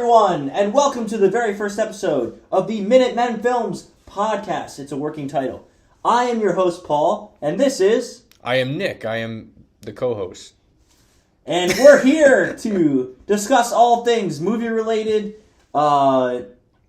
everyone, and welcome to the very first episode of the Men Films podcast. It's a working title. I am your host, Paul, and this is... I am Nick. I am the co-host. And we're here to discuss all things movie-related. We'll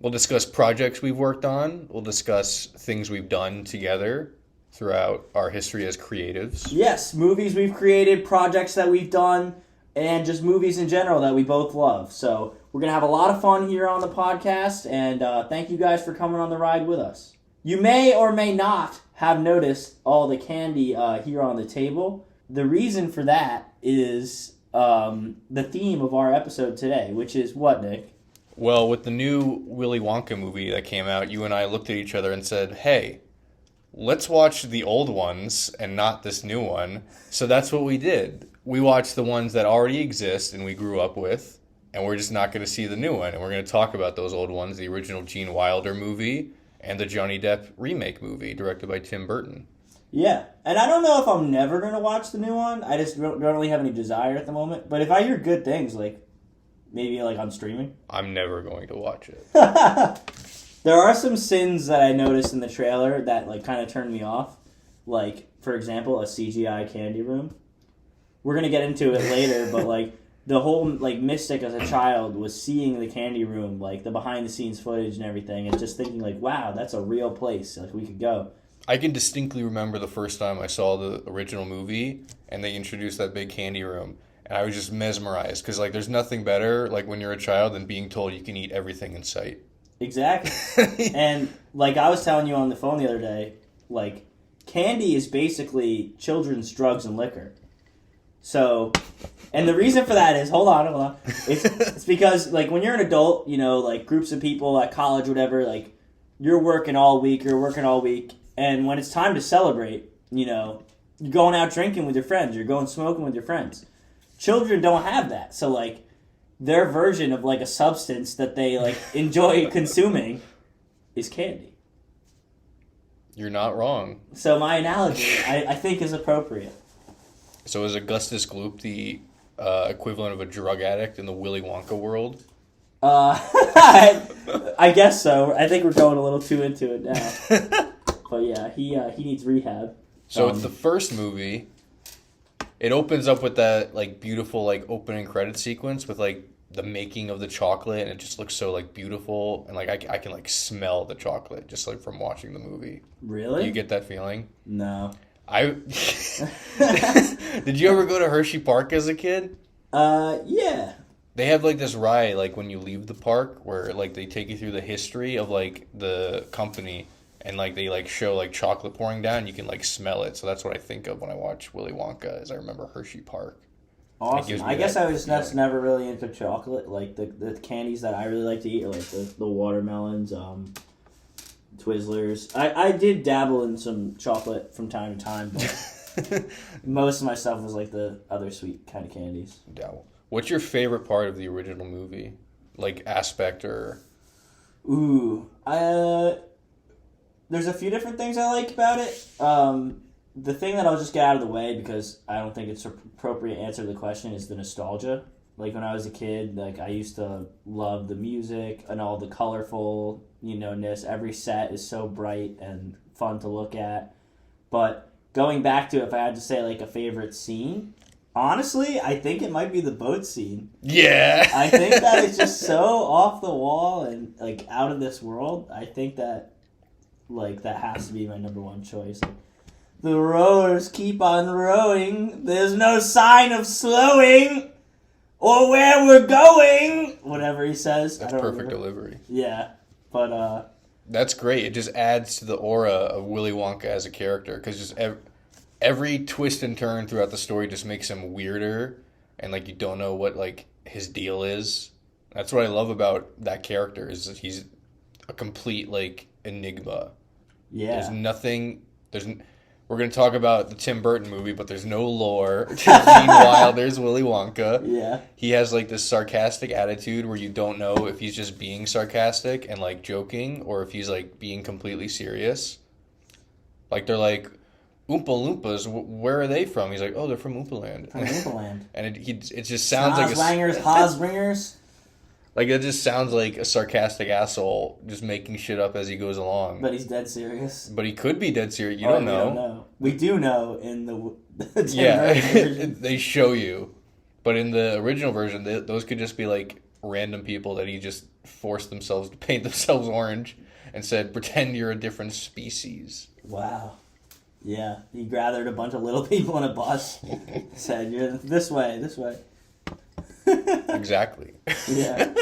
discuss projects we've worked on. We'll discuss things we've done together throughout our history as creatives. Yes, movies we've created, projects that we've done, and just movies in general that we both love. So we're going to have a lot of fun here on the podcast, and thank you guys for coming on the ride with us. You may or may not have noticed all the candy here on the table. The reason for that is the theme of our episode today, which is what, Nick? Well, with the new Willy Wonka movie that came out, you and I looked at each other and said, hey, let's watch the old ones and not this new one. So that's what we did. We watched the ones that already exist and we grew up with, and we're just not going to see the new one. And we're going to talk about those old ones, the original Gene Wilder movie and the Johnny Depp remake movie directed by Tim Burton. Yeah, and I don't know if I'm never going to watch the new one. I just don't really have any desire at the moment. But if I hear good things, like maybe like on streaming. I'm never going to watch it. There are some sins that I noticed in the trailer that like kind of turned me off. Like, for example, a CGI candy room. We're going to get into it later, but like the whole like mystic as a child was seeing the candy room, like the behind the scenes footage and everything, and just thinking like, wow, that's a real place. Like we could go. I can distinctly remember the first time I saw the original movie and they introduced that big candy room. And I was just mesmerized because like there's nothing better like when you're a child than being told you can eat everything in sight. Exactly. And like I was telling you on the phone the other day, like candy is basically children's drugs and liquor. So, and the reason for that is, hold on. It's because, like, when you're an adult, you know, like, groups of people at college, whatever, like, you're working all week, and when it's time to celebrate, you know, you're going out drinking with your friends, you're going smoking with your friends. Children don't have that, so, like, their version of, like, a substance that they, like, enjoy consuming is candy. You're not wrong. So my analogy, I think, is appropriate. So is Augustus Gloop the equivalent of a drug addict in the Willy Wonka world? I guess so. I think we're going a little too into it now. But yeah, he needs rehab. So it's the first movie. It opens up with that like beautiful like opening credit sequence with like the making of the chocolate, and it just looks so like beautiful, and like I can like smell the chocolate just like from watching the movie. Really? Do you get that feeling? No. Did you ever go to Hershey Park as a kid? Yeah. They have like this ride like when you leave the park where like they take you through the history of like the company, and like they like show like chocolate pouring down. You can like smell it. So that's what I think of when I watch Willy Wonka. Is I remember Hershey Park. Awesome. I guess I was just never really into chocolate. Like the candies that I really like to eat are like the watermelons, Twizzlers. I did dabble in some chocolate from time to time, but most of my stuff was like the other sweet kind of candies. Dabble. What's your favorite part of the original movie? Like aspect or... Ooh. There's a few different things I like about it. The thing that I'll just get out of the way because I don't think it's an appropriate answer to the question is the nostalgia. Like when I was a kid, like I used to love the music and all the colorful, ness. Every set is so bright and fun to look at. But going back to if I had to say like a favorite scene, honestly, I think it might be the boat scene. Yeah. I think that is just so off the wall and like out of this world. I think that like that has to be my number one choice. Like, the rowers keep on rowing. There's no sign of slowing or where we're going. Whatever he says. That's perfect delivery. Yeah, but that's great. It just adds to the aura of Willy Wonka as a character because just every twist and turn throughout the story just makes him weirder, and like you don't know what like his deal is. That's what I love about that character is that he's a complete like enigma. Yeah. There's nothing. We're going to talk about the Tim Burton movie, but there's no lore to Gene Wilder's Willy Wonka. Yeah. He has, like, this sarcastic attitude where you don't know if he's just being sarcastic and, like, joking or if he's, like, being completely serious. Like, they're like, Oompa Loompas, where are they from? He's like, oh, they're from Oompa Land. From Oompa Land. And it just sounds like Hoswangers, Hosbringers. Like, it just sounds like a sarcastic asshole just making shit up as he goes along. But he's dead serious. But he could be dead serious. You don't know. We don't know. We do know in the Yeah, version. they show you. But in the original version, those could just be like random people that he just forced themselves to paint themselves orange and said, pretend you're a different species. Wow. Yeah, he gathered a bunch of little people in a bus, said, "You're this way, this way." Exactly. Yeah.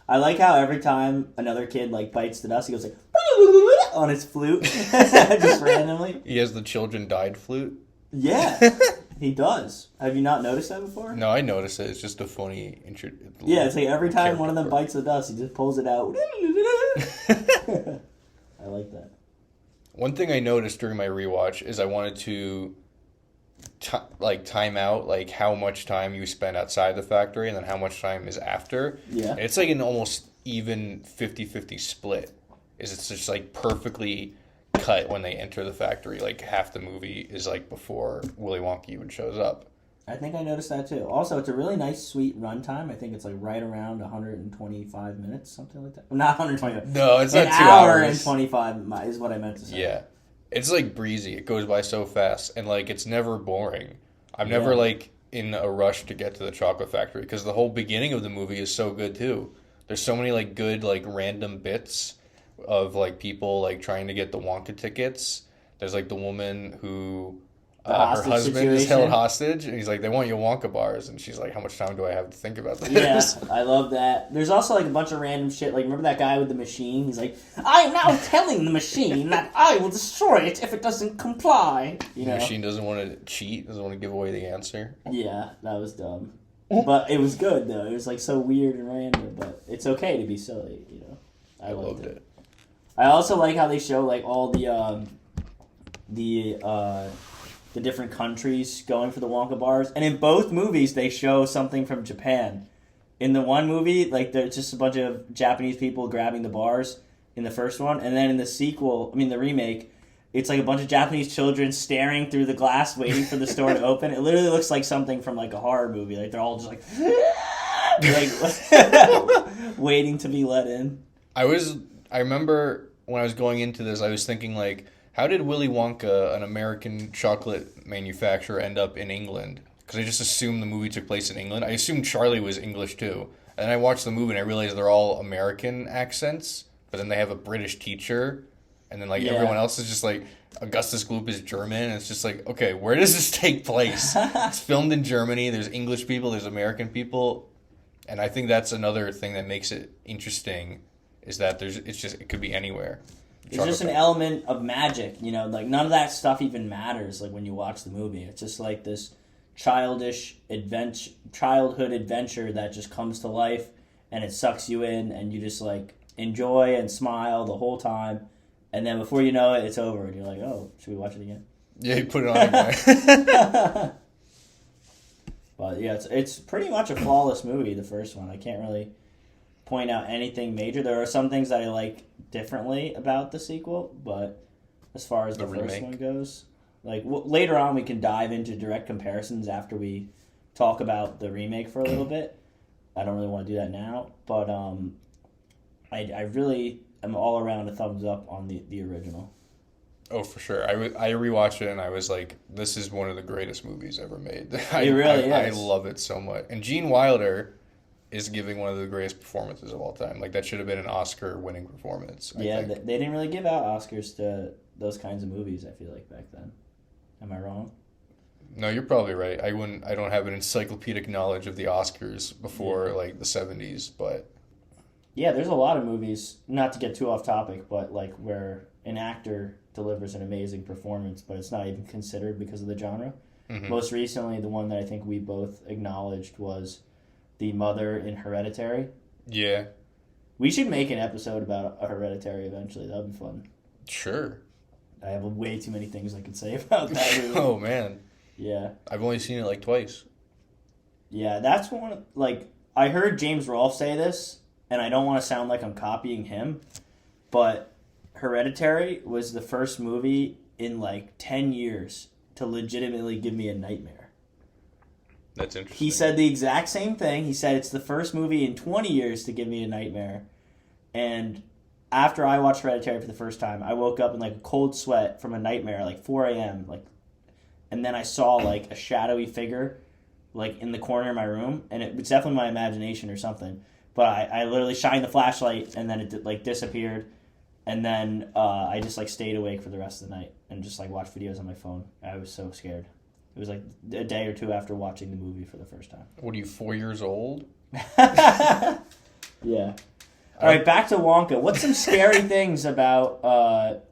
I like how every time another kid like bites the dust, he goes like on his flute, just randomly. He has the children died flute. Yeah, he does. Have you not noticed that before? No, I noticed it. It's just a funny intro. Yeah, it's like every time one of them bites the dust, he just pulls it out. I like that. One thing I noticed during my rewatch is I wanted to time out like how much time you spend outside the factory and then how much time is after. Yeah. And it's like an almost even 50-50 split. It's just like perfectly cut when they enter the factory. Like half the movie is like before Willy Wonka even shows up. I think I noticed that too. Also, it's a really nice, sweet runtime. I think it's like right around 125 minutes, something like that. Well, not 125. No, it's not 2 hour hours. And 25 is what I meant to say. Yeah. It's like breezy. It goes by so fast. And like it's never boring. I'm never like in a rush to get to the chocolate factory because the whole beginning of the movie is so good too. There's so many like good like random bits of like people like trying to get the Wonka tickets. There's like the woman who her husband situation is held hostage, and he's like, they want you Wonka bars, and she's like, how much time do I have to think about this? Yeah, I love that. There's also like a bunch of random shit. Like, remember that guy with the machine? He's like, I am now telling the machine that I will destroy it if it doesn't comply. You know? The machine doesn't want to cheat, doesn't want to give away the answer. Yeah, that was dumb. But it was good, though. It was like so weird and random, but it's okay to be silly, you know? I loved it. I also like how they show like all the different countries going for the Wonka bars. And in both movies, they show something from Japan. In the one movie, like, there's just a bunch of Japanese people grabbing the bars in the first one. And then in the sequel, the remake, it's like a bunch of Japanese children staring through the glass waiting for the store to open. It literally looks like something from, like, a horror movie. Like, they're all just like waiting to be let in. I remember when I was going into this, I was thinking, like, how did Willy Wonka, an American chocolate manufacturer, end up in England? Because I just assumed the movie took place in England. I assumed Charlie was English, too. And then I watched the movie and I realized they're all American accents, but then they have a British teacher, and then, like, everyone else is just, like, Augustus Gloop is German, and it's just like, okay, where does this take place? It's filmed in Germany, there's English people, there's American people, and I think that's another thing that makes it interesting, is that it could be anywhere. It's just an element of magic, you know, like none of that stuff even matters like when you watch the movie. It's just like this childhood adventure that just comes to life and it sucks you in and you just like enjoy and smile the whole time. And then before you know it, it's over and you're like, oh, should we watch it again? Yeah, you put it on again. But yeah, it's pretty much a flawless movie, the first one. I can't really point out anything major. There are some things that I like differently about the sequel, but as far as the first one goes, like later on we can dive into direct comparisons after we talk about the remake for a little bit. I don't really want to do that now, but I really am all around a thumbs up on the original. Oh, for sure. I rewatched it and I was like, this is one of the greatest movies ever made. It really is. I love it so much. And Gene Wilder is giving one of the greatest performances of all time. Like, that should have been an Oscar-winning performance. I think. They didn't really give out Oscars to those kinds of movies, I feel like, back then. Am I wrong? No, you're probably right. I don't have an encyclopedic knowledge of the Oscars before, like, the 70s, but... Yeah, there's a lot of movies, not to get too off topic, but, like, where an actor delivers an amazing performance, but it's not even considered because of the genre. Mm-hmm. Most recently, the one that I think we both acknowledged was the mother in Hereditary. Yeah. We should make an episode about Hereditary eventually. That would be fun. Sure. I have way too many things I could say about that movie. Oh, man. Yeah. I've only seen it, like, twice. Yeah, that's one, like, I heard James Rolfe say this, and I don't want to sound like I'm copying him, but Hereditary was the first movie in, like, 10 years to legitimately give me a nightmare. That's interesting. He said the exact same thing. He said it's the first movie in 20 years to give me a nightmare. And after I watched Hereditary for the first time, I woke up in like a cold sweat from a nightmare, like 4 a.m. And then I saw like a shadowy figure like in the corner of my room, and it was definitely my imagination or something. But I literally shined the flashlight, and then it like disappeared. And then I just like stayed awake for the rest of the night and just like watched videos on my phone. I was so scared. It was like a day or two after watching the movie for the first time. What are you, 4 years old? Yeah. All right, back to Wonka. What's some scary things about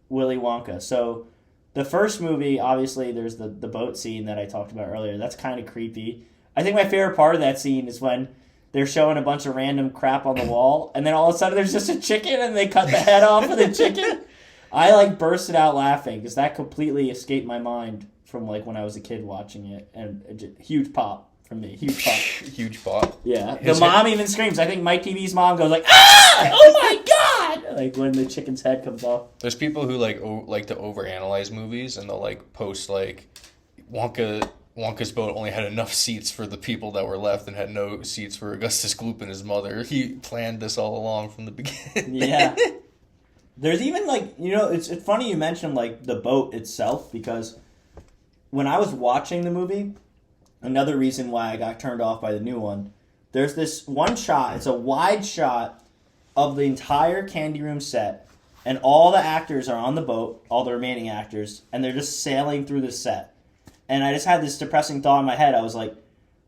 Willy Wonka? So the first movie, obviously, there's the boat scene that I talked about earlier. That's kind of creepy. I think my favorite part of that scene is when they're showing a bunch of random crap on the wall, and then all of a sudden there's just a chicken, and they cut the head off of the chicken. I like bursted out laughing because that completely escaped my mind from like when I was a kid watching it, and huge pop from me, huge pop, Huge pop. Yeah, the mom even screams. I think Mike TV's mom goes like, "Ah! Oh my god!" Like when the chicken's head comes off. There's people who like to overanalyze movies, and they'll like post like Wonka's boat only had enough seats for the people that were left and had no seats for Augustus Gloop and his mother. He planned this all along from the beginning. Yeah. There's even like, it's funny you mentioned like the boat itself, because when I was watching the movie, another reason why I got turned off by the new one, there's this one shot, it's a wide shot of the entire Candy Room set, and all the actors are on the boat, all the remaining actors, and they're just sailing through the set. And I just had this depressing thought in my head. I was like,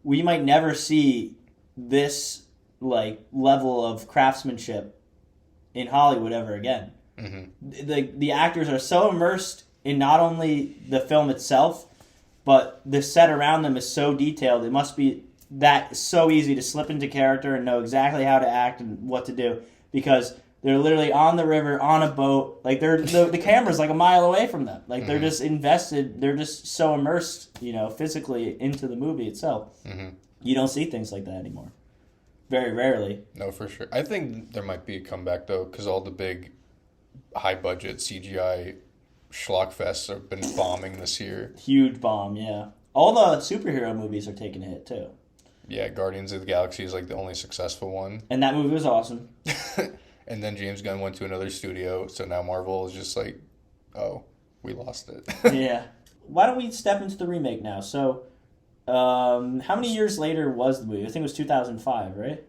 we might never see this like level of craftsmanship in Hollywood ever again. Mm-hmm. The actors are so immersed in not only the film itself, but the set around them is so detailed. It must be that so easy to slip into character and know exactly how to act and what to do, because they're literally on the river on a boat. Like the camera's like a mile away from them. Like they're just invested. They're just so immersed, physically into the movie itself. Mm-hmm. You don't see things like that anymore. Very rarely. No, for sure. I think there might be a comeback though, because all the big, high-budget CGI schlockfests have been bombing this year. Huge bomb, yeah. All the superhero movies are taking a hit too. Yeah, Guardians of the Galaxy is like the only successful one. And that movie was awesome. And then James Gunn went to another studio, so now Marvel is just like, oh, we lost it. Yeah. Why don't we step into the remake now? So, how many years later was the movie? I think it was 2005, right?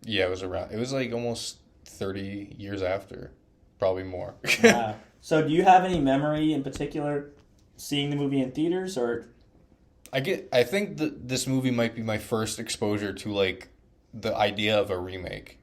Yeah, it was like almost 30 years after. Probably more. Wow. So do you have any memory in particular seeing the movie in theaters, or? I think that this movie might be my first exposure to like the idea of a remake.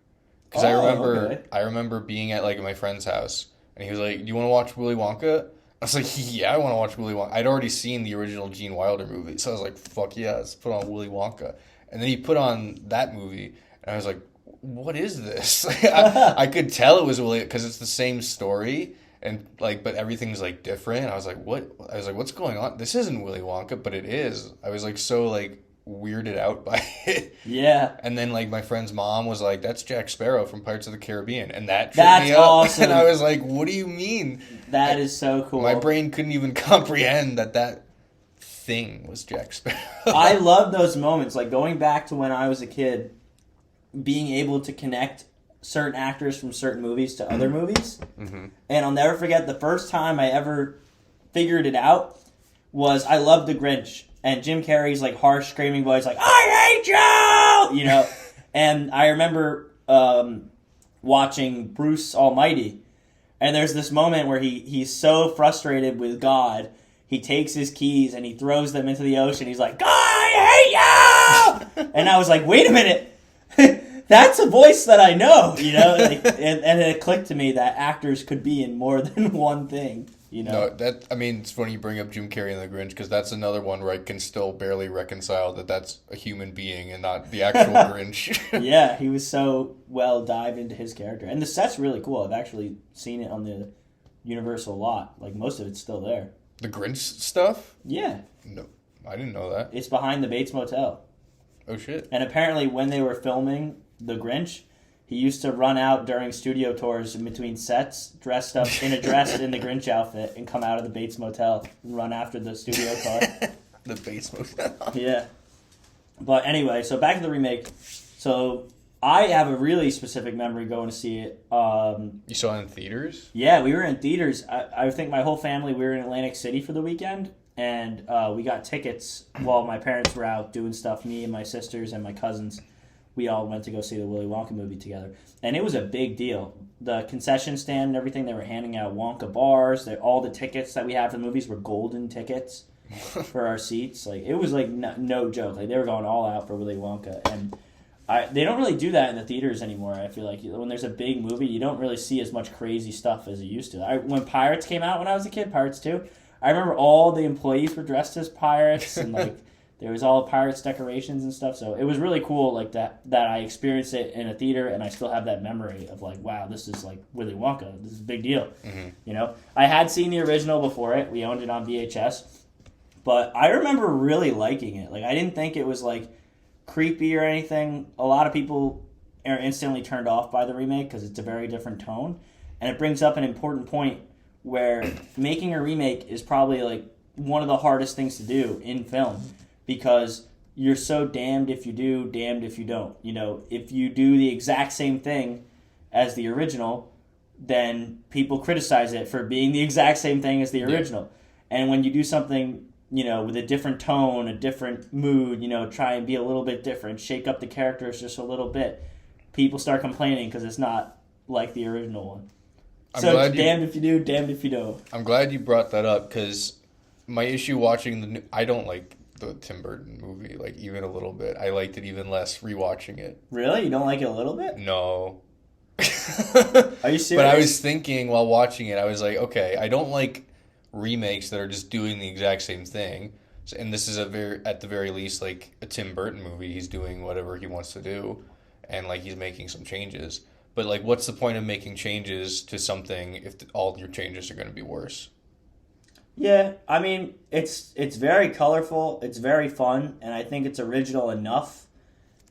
Because I remember being at like my friend's house, and he was like, "Do you want to watch Willy Wonka?" I was like, "Yeah, I want to watch Willy Wonka." I'd already seen the original Gene Wilder movie, so I was like, "Fuck yeah, let's put on Willy Wonka." And then he put on that movie, and I was like, "What is this?" I could tell it was Willy, because it's the same story, and like, but everything's like different. I was like, "What?" I was like, "What's going on? This isn't Willy Wonka," but it is. I was like so like weirded out by it. Yeah. And then like my friend's mom was like, "That's Jack Sparrow from Pirates of the Caribbean," and that's me up. Awesome. And I was like, "What do you mean?" That is so cool. My brain couldn't even comprehend that thing was Jack Sparrow. I love those moments, like going back to when I was a kid, being able to connect certain actors from certain movies to other movies. Mm-hmm. And I'll never forget the first time I ever figured it out was I loved The Grinch. And Jim Carrey's like harsh screaming voice, like, "I hate you!" And I remember watching Bruce Almighty. And there's this moment where he's so frustrated with God, he takes his keys and he throws them into the ocean. He's like, "I hate you!" And I was like, wait a minute. That's a voice that I know, and it clicked to me that actors could be in more than one thing, No, it's funny you bring up Jim Carrey and The Grinch, because that's another one where I can still barely reconcile that that's a human being and not the actual Grinch. Yeah, he was so well dived into his character. And the set's really cool. I've actually seen it on the Universal lot. Like, most of it's still there. The Grinch stuff? Yeah. No, I didn't know that. It's behind the Bates Motel. Oh, shit. And apparently when they were filming The Grinch, he used to run out during studio tours in between sets, dressed up in a dress in the Grinch outfit, and come out of the Bates Motel and run after the studio car. The Bates Motel. Yeah. But anyway, so back to the remake. So I have a really specific memory going to see it. You saw it in theaters? Yeah, we were in theaters. I think my whole family, we were in Atlantic City for the weekend. And we got tickets while my parents were out doing stuff. Me and my sisters and my cousins, we all went to go see the Willy Wonka movie together. And it was a big deal. The concession stand and everything, they were handing out Wonka bars. All the tickets that we had for the movies were golden tickets for our seats. Like, it was like no joke. Like, they were going all out for Willy Wonka. And they don't really do that in the theaters anymore. I feel like when there's a big movie, you don't really see as much crazy stuff as you used to. When Pirates came out when I was a kid, Pirates 2, I remember all the employees were dressed as pirates, and like there was all Pirates decorations and stuff. So it was really cool, like that I experienced it in a theater, and I still have that memory of like, wow, this is like Willy Wonka. This is a big deal. Mm-hmm. You know, I had seen the original before it. We owned it on VHS, but I remember really liking it. Like, I didn't think it was like creepy or anything. A lot of people are instantly turned off by the remake because it's a very different tone, and it brings up an important point where making a remake is probably like one of the hardest things to do in film, because you're so damned if you do, damned if you don't. You know, if you do the exact same thing as the original, then people criticize it for being the exact same thing as the original. Yeah. And when you do something, you know, with a different tone, a different mood, you know, try and be a little bit different, shake up the characters just a little bit, people start complaining because it's not like the original one. So it's damned if you do, damned if you don't. I'm glad you brought that up, because my issue watching the new... I don't like the Tim Burton movie, like, even a little bit. I liked it even less rewatching it. Really? You don't like it a little bit? No. Are you serious? But I was thinking while watching it, I was like, okay, I don't like remakes that are just doing the exact same thing. And this is at the very least, like, a Tim Burton movie. He's doing whatever he wants to do, and like he's making some changes. But like, what's the point of making changes to something if all your changes are going to be worse? Yeah, I mean, it's very colorful, it's very fun, and I think it's original enough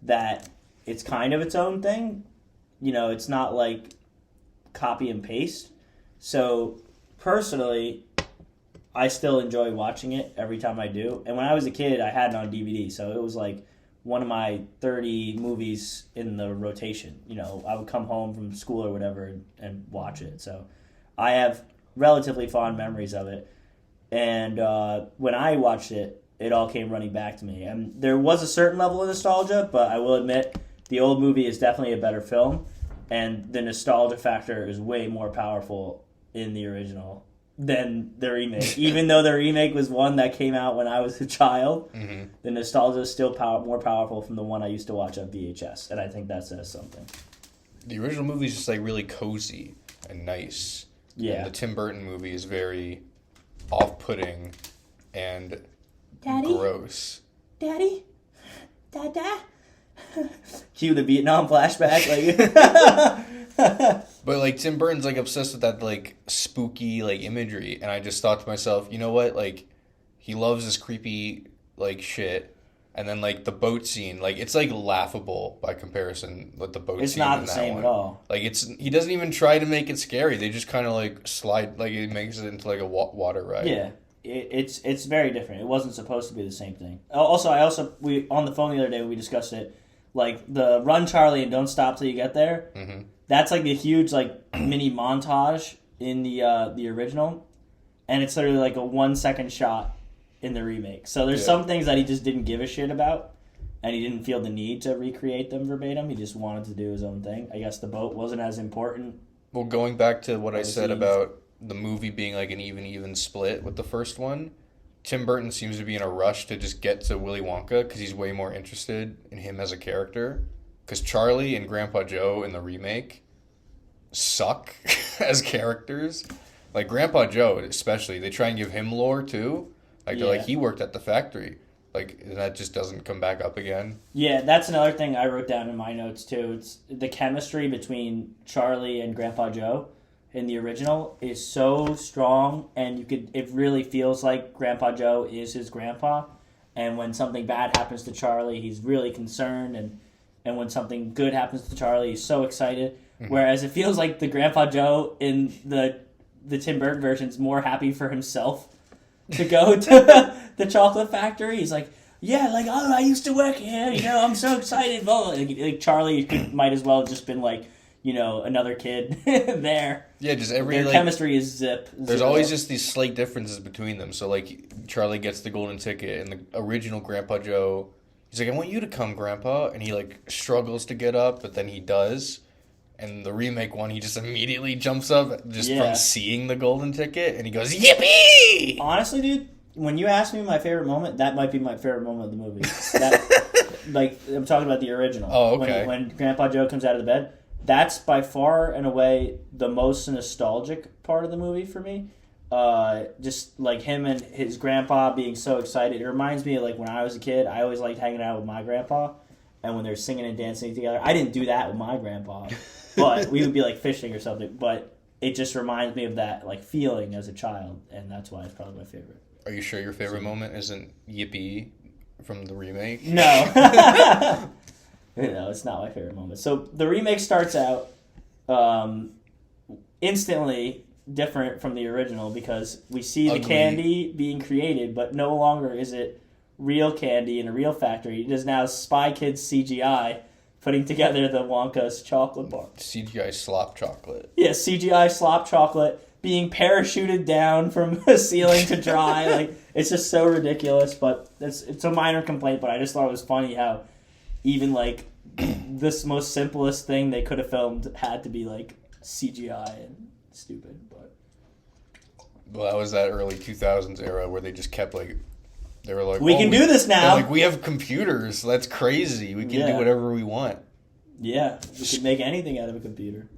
that it's kind of its own thing. You know, it's not like copy and paste. So personally, I still enjoy watching it every time I do. And when I was a kid, I had it on DVD, so it was like one of my 30 movies in the rotation. You know, I would come home from school or whatever and watch it. So I have relatively fond memories of it. And when I watched it, it all came running back to me. And there was a certain level of nostalgia, but I will admit the old movie is definitely a better film. And the nostalgia factor is way more powerful in the original than the remake. Even though the remake was one that came out when I was a child, mm-hmm. the nostalgia is still more powerful from the one I used to watch on VHS, and I think that says something. The original movie is just like really cozy and nice. Yeah. And the Tim Burton movie is very off-putting and Daddy? gross. Daddy? Dada? Cue the Vietnam flashback. Like, but like Tim Burton's like obsessed with that like spooky like imagery, and I just thought to myself, you know what? Like, he loves this creepy like shit, and then like the boat scene, like it's like laughable by comparison with the boat it's scene. It's not in the that same one. at all. Like he doesn't even try to make it scary. They just kind of like slide, like it makes it into like a water ride. Yeah. It's very different. It wasn't supposed to be the same thing. Also, we on the phone the other day we discussed it. Like the Run Charlie and Don't Stop Till You Get There. Mm-hmm. That's like the huge like mini montage in the original, and it's literally like a 1 second shot in the remake. So there's some things that he just didn't give a shit about, and he didn't feel the need to recreate them verbatim. He just wanted to do his own thing. I guess the boat wasn't as important. Well, going back to what I said about the movie being like an even split with the first one, Tim Burton seems to be in a rush to just get to Willy Wonka because he's way more interested in him as a character. Because Charlie and Grandpa Joe in the remake suck as characters. Like Grandpa Joe especially, they try and give him lore too. Like they're like, he worked at the factory. Like, and that just doesn't come back up again. Yeah, that's another thing I wrote down in my notes too. It's the chemistry between Charlie and Grandpa Joe in the original is so strong, and it really feels like Grandpa Joe is his grandpa. And when something bad happens to Charlie, he's really concerned, and when something good happens to Charlie, he's so excited. Mm-hmm. Whereas it feels like the Grandpa Joe in the Tim Burton version is more happy for himself to go to the chocolate factory. He's like, yeah, like, oh, I used to work here, I'm so excited. Like Charlie might as well have just been like, another kid there. Yeah, just every Their chemistry is zip. There's always just these slight differences between them. So like Charlie gets the golden ticket, and the original Grandpa Joe, he's like, I want you to come, Grandpa, and he like struggles to get up, but then he does. And the remake one, he just immediately jumps up just from seeing the golden ticket, and he goes, yippee! Honestly, dude, when you ask me my favorite moment, that might be my favorite moment of the movie. Like, I'm talking about the original. Oh, okay. When Grandpa Joe comes out of the bed, that's by far and away the most nostalgic part of the movie for me. Just like him and his grandpa being so excited. It reminds me of like when I was a kid, I always liked hanging out with my grandpa. And when they're singing and dancing together, I didn't do that with my grandpa, but we would be like fishing or something. But it just reminds me of that like feeling as a child, and that's why it's probably my favorite. Are you sure your favorite moment isn't Yippee from the remake? No. No, it's not my favorite moment. So the remake starts out instantly different from the original because we see the candy being created, but no longer is it real candy in a real factory. It is now Spy Kids CGI putting together the Wonka's chocolate bar. CGI slop chocolate. Yeah, CGI slop chocolate being parachuted down from the ceiling to dry. Like, it's just so ridiculous, but it's a minor complaint, but I just thought it was funny how even like this most simplest thing they could have filmed had to be like CGI and stupid. But well, that was that early 2000s era where they just kept like, they were like, we can do this now. Like, we have computers. That's crazy. We can do whatever we want. Yeah, we can make anything out of a computer.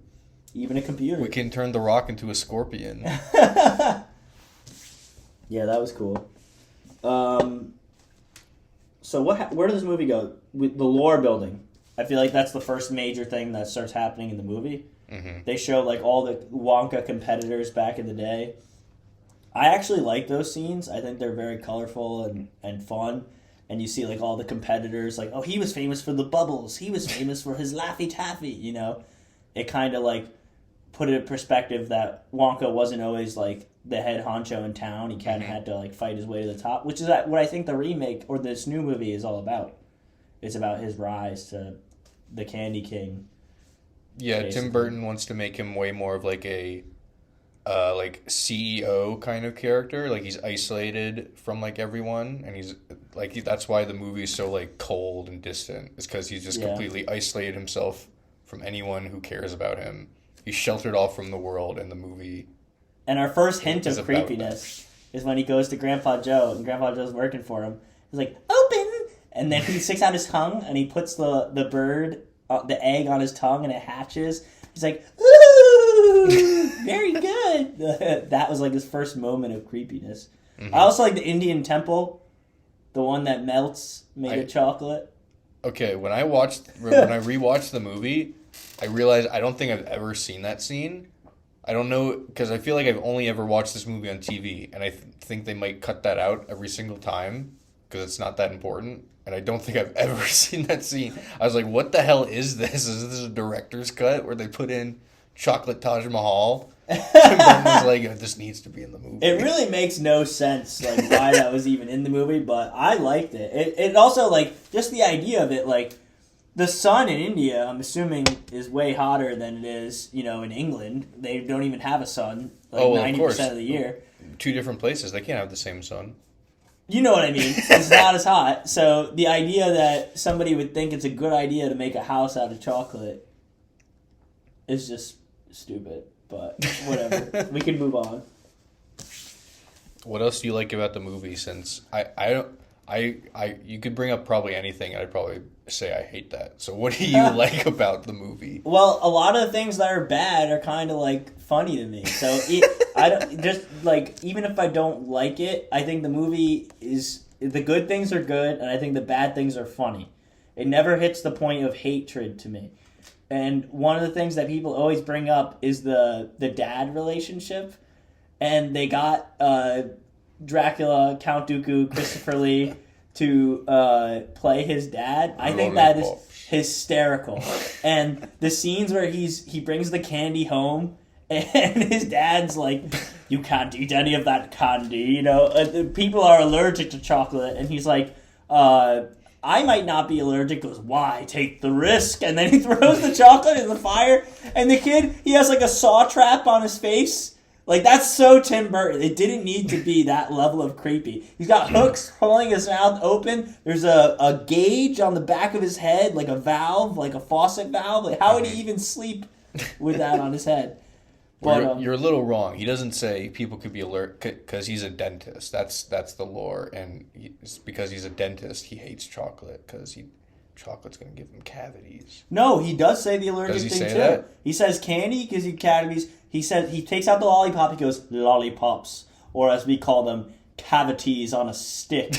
Even a computer. We can turn The Rock into a scorpion. Yeah, that was cool. So where does this movie go? With the lore building. I feel like that's the first major thing that starts happening in the movie. Mm-hmm. They show like all the Wonka competitors back in the day. I actually like those scenes. I think they're very colorful and fun. And you see like all the competitors like, oh, he was famous for the bubbles. He was famous for his Laffy Taffy, It kind of like put it in perspective that Wonka wasn't always like the head honcho in town. He kind of had to like fight his way to the top, which is what I think the remake or this new movie is all about. It's about his rise to the Candy King. Yeah, basically. Tim Burton wants to make him way more of like a like CEO kind of character. Like he's isolated from like everyone, and he's like that's why the movie is so like cold and distant. It's because he's just completely isolated himself from anyone who cares about him. He's sheltered off from the world in the movie. And our first hint of creepiness is when he goes to Grandpa Joe, and Grandpa Joe's working for him. He's like, open! And then he sticks out his tongue, and he puts the bird, the egg on his tongue, and it hatches. He's like, ooh, very good. That was like his first moment of creepiness. Mm-hmm. I also like the Indian temple, the one that melts made of chocolate. Okay, when I rewatched the movie, I realized I don't think I've ever seen that scene. I don't know, because I feel like I've only ever watched this movie on TV, and I think they might cut that out every single time, because it's not that important. And I don't think I've ever seen that scene. I was like, what the hell is this? Is this a director's cut where they put in chocolate Taj Mahal? And Burton was like, this needs to be in the movie. It really makes no sense, like, why that was even in the movie, but I liked it. It also, like, just the idea of it, like, the sun in India, I'm assuming, is way hotter than it is, in England. They don't even have a sun, like, 90% of the year. Two different places. They can't have the same sun. You know what I mean. It's not as hot. So the idea that somebody would think it's a good idea to make a house out of chocolate is just stupid. But whatever. We can move on. What else do you like about the movie? Since you could bring up probably anything, and I'd probably say I hate that. So what do you like about the movie? Well, a lot of the things that are bad are kind of like funny to me. So I don't just like, even if I don't like it, I think the movie is, the good things are good, and I think the bad things are funny. It never hits the point of hatred to me. And one of the things that people always bring up is the dad relationship, and they got Dracula, Count Dooku, Christopher Lee to play his dad. I think that is hysterical. And the scenes where he brings the candy home and his dad's like, you can't eat any of that candy, People are allergic to chocolate, and he's like, I might not be allergic. Goes, why take the risk? And then he throws the chocolate in the fire. And the kid, he has like a saw trap on his face. Like, that's so Tim Burton. It didn't need to be that level of creepy. He's got hooks holding his mouth open. There's a gauge on the back of his head, like a valve, like a faucet valve. Like, how would he even sleep with that on his head? But, you're a little wrong. He doesn't say people could be alert because he's a dentist. That's the lore, and because he's a dentist, he hates chocolate because chocolate's going to give him cavities. No, he does say the allergic does he thing say too. That? He says candy gives you cavities. He says he takes out the lollipop. He goes lollipops, or as we call them, cavities on a stick.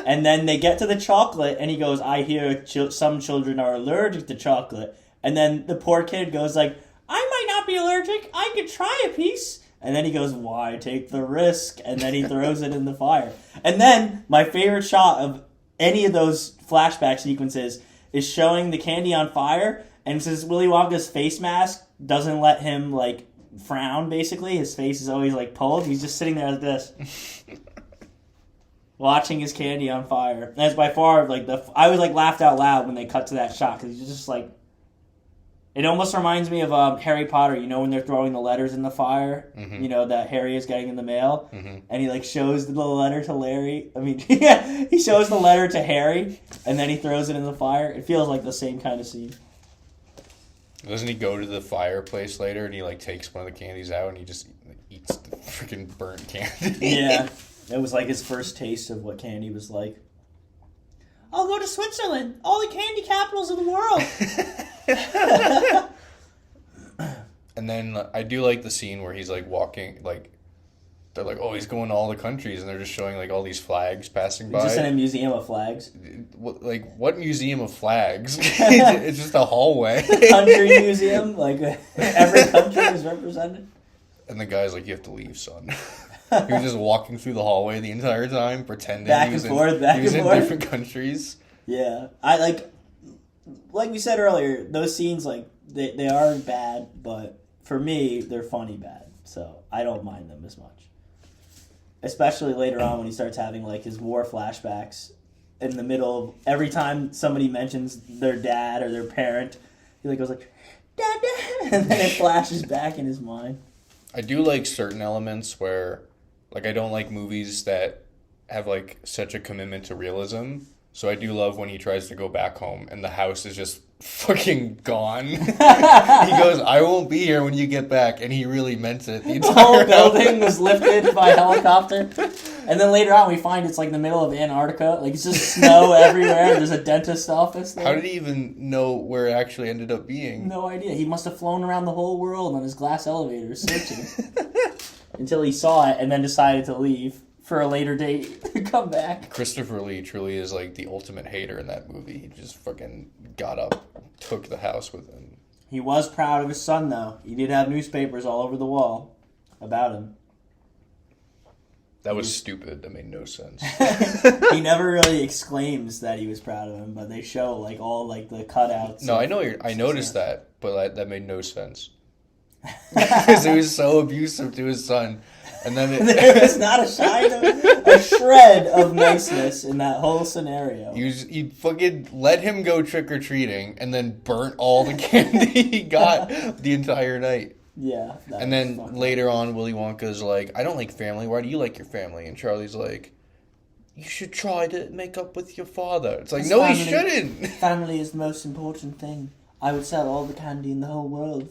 And then they get to the chocolate, and he goes, "I hear some children are allergic to chocolate." And then the poor kid goes like, "I might not be allergic. I could try a piece." And then he goes, "Why take the risk?" And then he throws it in the fire. And then my favorite shot of any of those flashback sequences is showing the candy on fire. And since Willy Wonka's face mask doesn't let him like frown, basically his face is always like pulled. He's just sitting there like this, watching his candy on fire. And that's by far like I was like laughed out loud when they cut to that shot because he's just like. It almost reminds me of Harry Potter, you know, when they're throwing the letters in the fire, you know, that Harry is getting in the mail, and he, like, shows the letter to Larry. I mean, yeah, he shows the letter to Harry, and then he throws it in the fire. It feels like the same kind of scene. Doesn't he go to the fireplace later, and he, like, takes one of the candies out, and he just eats the freaking burnt candy? Yeah, it was, like, his first taste of what candy was like. I'll go to Switzerland, all the candy capitals of the world. And then I do like the scene where he's like walking, like they're like, oh, he's going to all the countries, and they're just showing like all these flags passing by. Just in a museum of flags. What museum of flags? It's just a hallway. Country museum, like every country is represented. And the guy's like, you have to leave, son. He was just walking through the hallway the entire time, pretending he was in different countries. Yeah, I like we said earlier, those scenes like they are bad, but for me they're funny bad, so I don't mind them as much. Especially later on when he starts having like his war flashbacks in the middle of every time somebody mentions their dad or their parent, he like goes like, "Dad, Dad," and then it flashes back in his mind. I do like certain elements where. Like, I don't like movies that have, like, such a commitment to realism. So I do love when he tries to go back home and the house is just fucking gone. He goes, I won't be here when you get back. And he really meant it. The whole building was lifted by helicopter. And then later on we find it's, like, in the middle of Antarctica. Like, it's just snow everywhere. There's a dentist office there. How did he even know where it actually ended up being? No idea. He must have flown around the whole world on his glass elevator searching. Until he saw it and then decided to leave for a later date to come back. Christopher Lee truly is like the ultimate hater in that movie. He just fucking got up, took the house with him. He was proud of his son, though. He did have newspapers all over the wall about him. That was stupid. That made no sense. He never really exclaims that he was proud of him, but they show like all like the cutouts. No, I noticed that, but that made no sense. Because he was so abusive to his son, and then there was not a shred of niceness in that whole scenario. He fucking let him go trick or treating, and then burnt all the candy he got the entire night. Yeah. And then later on, Willy Wonka's like, I don't like family. Why do you like your family? And Charlie's like, you should try to make up with your father. It's like, no, he shouldn't. Family is the most important thing. I would sell all the candy in the whole world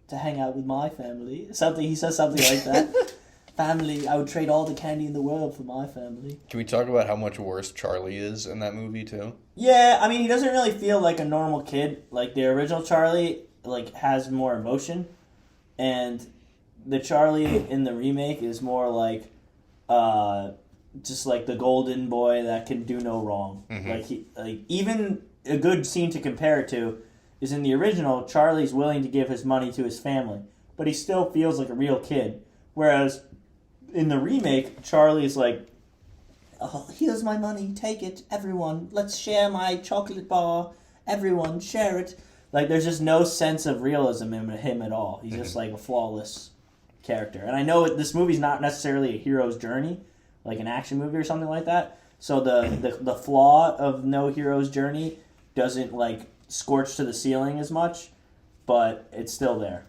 to hang out with my family. He says something like that. Family, I would trade all the candy in the world for my family. Can we talk about how much worse Charlie is in that movie too? Yeah, I mean, he doesn't really feel like a normal kid. Like the original Charlie, like has more emotion, and the Charlie in the remake is more like, just like the golden boy that can do no wrong. Mm-hmm. Like even a good scene to compare it to. Is in the original, Charlie's willing to give his money to his family, but he still feels like a real kid. Whereas in the remake, Charlie's like, oh, here's my money, take it, everyone. Let's share my chocolate bar. Everyone, share it. Like, there's just no sense of realism in him at all. He's just like a flawless character. And I know this movie's not necessarily a hero's journey, like an action movie or something like that, So the flaw of No Hero's Journey doesn't like scorch to the ceiling as much, but it's still there.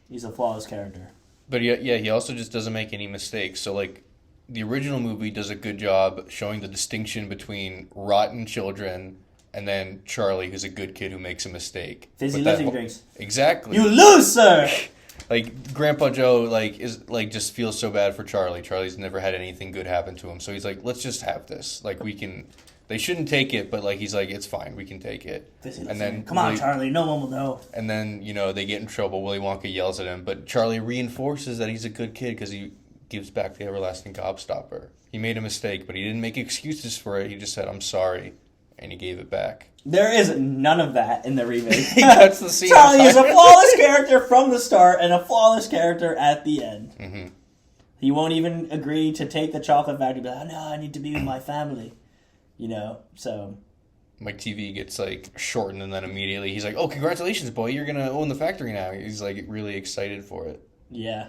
He's a flawless character. But yeah, he also just doesn't make any mistakes. So like, the original movie does a good job showing the distinction between rotten children and then Charlie, who's a good kid who makes a mistake. Fizzy lifting drinks. Exactly. You lose, sir. Like, Grandpa Joe is just feels so bad for Charlie. Charlie's never had anything good happen to him, so he's like, let's just have this. Like, we can. They shouldn't take it, but like he's like, it's fine, we can take it. And then come on, Charlie, no one will know. And then they get in trouble. Willy Wonka yells at him, but Charlie reinforces that he's a good kid because he gives back the everlasting gobstopper. He made a mistake, but he didn't make excuses for it. He just said, I'm sorry, and he gave it back. There is none of that in the remake. That's the scene. Charlie is a flawless character from the start and a flawless character at the end. Mm-hmm. He won't even agree to take the chocolate factory, but no, I need to be with my family. So... My TV gets like shortened, and then immediately he's like, oh, congratulations, boy, you're going to own the factory now. He's like really excited for it. Yeah.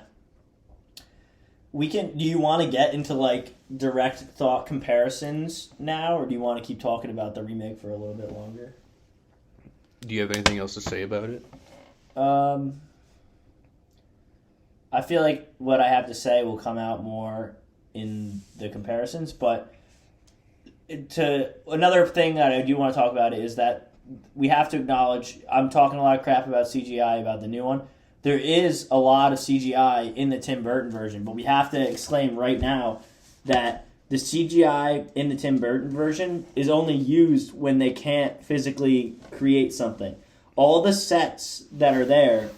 Do you want to get into like direct thought comparisons now, or do you want to keep talking about the remake for a little bit longer? Do you have anything else to say about it? I feel like what I have to say will come out more in the comparisons, but another thing that I do want to talk about is that we have to acknowledge, I'm talking a lot of crap about CGI, about the new one. There is a lot of CGI in the Tim Burton version, but we have to exclaim right now that the CGI in the Tim Burton version is only used when they can't physically create something. All the sets that are there,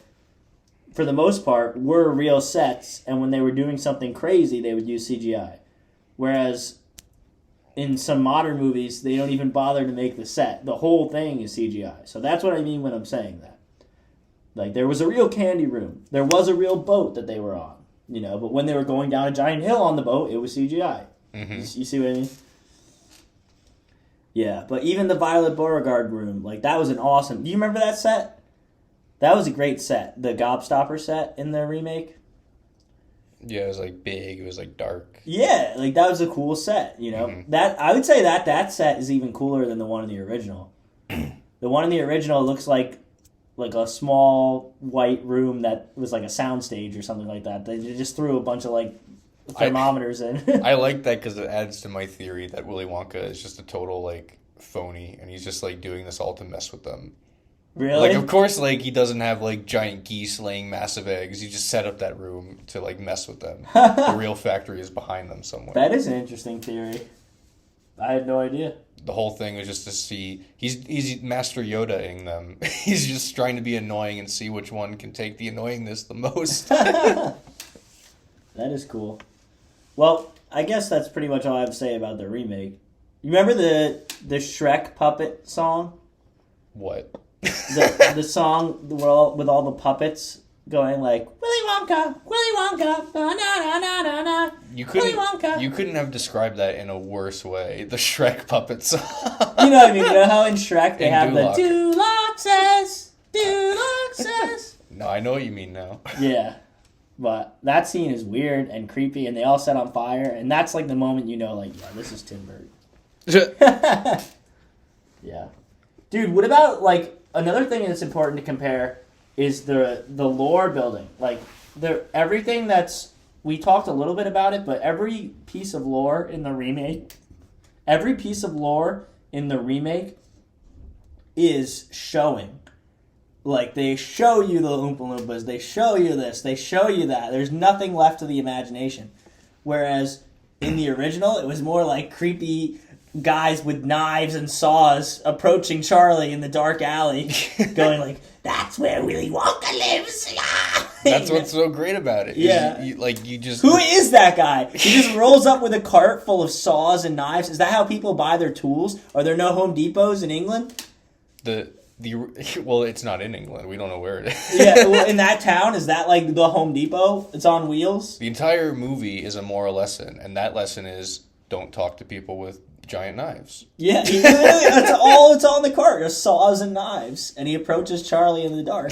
for the most part, were real sets, and when they were doing something crazy, they would use CGI. Whereas in some modern movies, they don't even bother to make the set. The whole thing is CGI. So that's what I mean when I'm saying that. Like, there was a real candy room. There was a real boat that they were on, but when they were going down a giant hill on the boat, it was CGI. Mm-hmm. You see what I mean? Yeah, but even the Violet Beauregard room, like, that was an awesome... Do you remember that set? That was a great set. The Gobstopper set in the remake. Yeah, it was, like, big. It was, like, dark. Yeah, like, that was a cool set, Mm-hmm. That I would say that set is even cooler than the one in the original. The one in the original looks like a small white room that was like a soundstage or something like that. They just threw a bunch of like thermometers in. I like that because it adds to my theory that Willy Wonka is just a total like phony, and he's just like doing this all to mess with them. Really? Like, of course, like he doesn't have like giant geese laying massive eggs. He just set up that room to like mess with them. The real factory is behind them somewhere. That is an interesting theory. I had no idea. The whole thing was just to see... He's Master Yoda-ing them. He's just trying to be annoying and see which one can take the annoyingness the most. That is cool. Well, I guess that's pretty much all I have to say about the remake. You remember the Shrek puppet song? What? The song with all the puppets going like, Willy Wonka, na na na na na. Willy Wonka. You couldn't have described that in a worse way. The Shrek puppet song. You know what I mean? You know how in Shrek they have Duloc. the Duloc says. No, I know what you mean now. Yeah. But that scene is weird and creepy, and they all set on fire, and that's like the moment like, yeah, this is Tim Burton. Yeah. Dude, what about, like, another thing that's important to compare is the lore building. Like, everything that's... We talked a little bit about it, but every piece of lore in the remake is showing. Like, they show you the Oompa Loompas, they show you this, they show you that. There's nothing left to the imagination. Whereas in the original, it was more like creepy guys with knives and saws approaching Charlie in the dark alley, going like, "That's where Willy Wonka lives." That's what's so great about it. Yeah. You just... Who is that guy? He just rolls up with a cart full of saws and knives. Is that how people buy their tools? Are there no Home Depots in England? Well, it's not in England. We don't know where it is. Yeah, well, in that town, is that like the Home Depot? It's on wheels? The entire movie is a moral lesson, and that lesson is don't talk to people with giant knives. Yeah, that's all it's on the cart. There's saws and knives, and he approaches Charlie in the dark.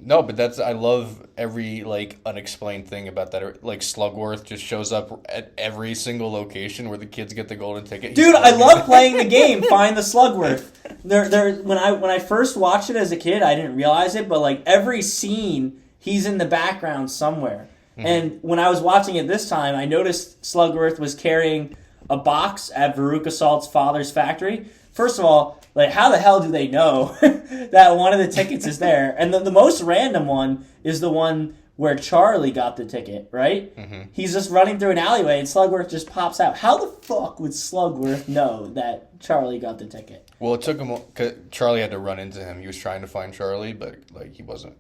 No, but I love every, like, unexplained thing about that. Like, Slugworth just shows up at every single location where the kids get the golden ticket. Dude, I love playing the game, Find the Slugworth. When I first watched it as a kid, I didn't realize it, but, like, every scene, he's in the background somewhere. Mm-hmm. And when I was watching it this time, I noticed Slugworth was carrying a box at Veruca Salt's father's factory. First of all, like, how the hell do they know that one of the tickets is there? And the most random one is the one where Charlie got the ticket, right? Mm-hmm. He's just running through an alleyway, and Slugworth just pops out. How the fuck would Slugworth know that Charlie got the ticket? Well, it took him... Cause Charlie had to run into him. He was trying to find Charlie, but, like, he wasn't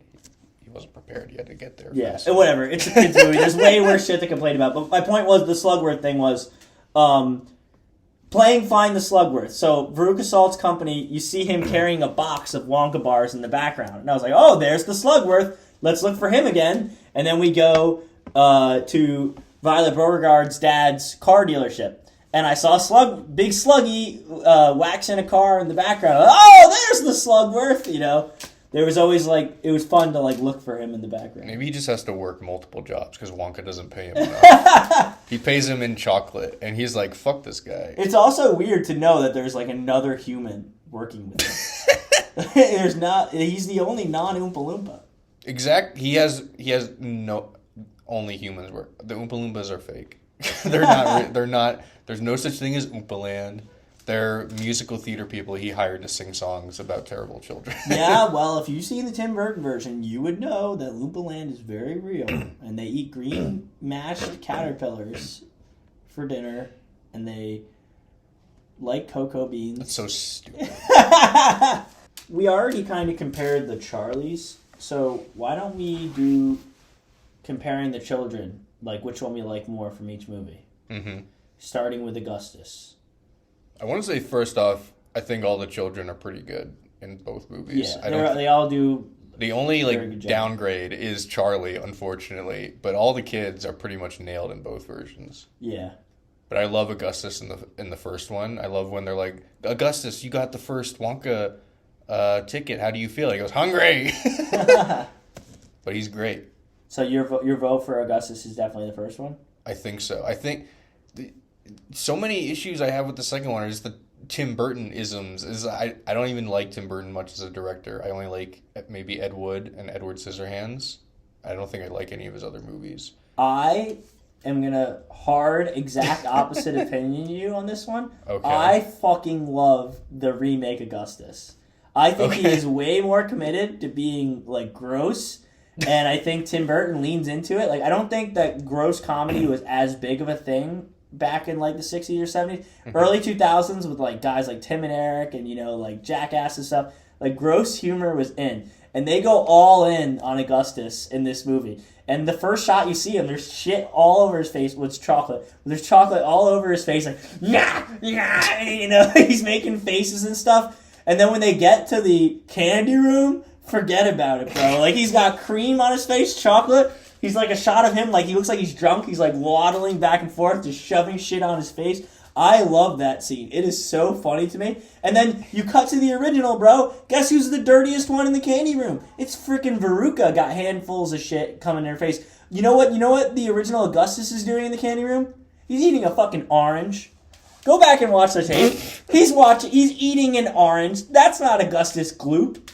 prepared. He had to get there. Yeah, and whatever. It's a kid's movie. There's way worse shit to complain about. But my point was, the Slugworth thing was... playing Find the Slugworth. So, Veruca Salt's company, you see him carrying a box of Wonka bars in the background. And I was like, oh, there's the Slugworth. Let's look for him again. And then we go to Violet Beauregard's dad's car dealership. And I saw Big Sluggy waxing a car in the background. Oh, there's the Slugworth, you know. There was always, like, it was fun to, like, look for him in the background. Maybe he just has to work multiple jobs because Wonka doesn't pay him enough. He pays him in chocolate, and he's like, fuck this guy. It's also weird to know that there's, like, another human working with him. He's the only non-Oompa Loompa. He has no, only humans work. The Oompa Loompas are fake. They're not, there's no such thing as Oompa Land. They're musical theater people he hired to sing songs about terrible children. Yeah, well, if you've seen the Tim Burton version, you would know that Oompa Land is very real. And they eat green mashed caterpillars for dinner. And they like cocoa beans. That's so stupid. We already kind of compared the Charlies. So why don't we do comparing the children? Like, which one we like more from each movie? Mm-hmm. Starting with Augustus. I want to say, first off, I think all the children are pretty good in both movies. Yeah, they all do. The only, like, downgrade is Charlie, unfortunately, but all the kids are pretty much nailed in both versions. Yeah. But I love Augustus in the first one. I love when they're like, Augustus, you got the first Wonka ticket. How do you feel? He goes, hungry. But he's great. So your vote for Augustus is definitely the first one? I think so. I think so many issues I have with the second one are just the Tim Burton isms. I don't even like Tim Burton much as a director. I only like maybe Ed Wood and Edward Scissorhands. I don't think I like any of his other movies. I am going to hard, exact opposite opinion you on this one. Okay. I fucking love the remake Augustus. I think he is way more committed to being, like, gross. And I think Tim Burton leans into it. Like, I don't think that gross comedy was as big of a thing back in, like, the 60s or 70s. Mm-hmm. Early 2000s with, like, guys like Tim and Eric and, you know, like, Jackass and stuff. Like, gross humor was in. And they go all in on Augustus in this movie. And the first shot you see him, there's shit all over his face with chocolate. There's chocolate all over his face, like, nah, nah, you know, he's making faces and stuff. And then when they get to the candy room, forget about it, bro. Like, he's got cream on his face, chocolate. He's like a shot of him, like, he looks like he's drunk. He's, like, waddling back and forth, just shoving shit on his face. I love that scene. It is so funny to me. And then you cut to the original, bro. Guess who's the dirtiest one in the candy room? It's freaking Veruca. Got handfuls of shit coming in her face. You know what the original Augustus is doing in the candy room? He's eating a fucking orange. Go back and watch the tape. He's eating an orange. That's not Augustus Gloop.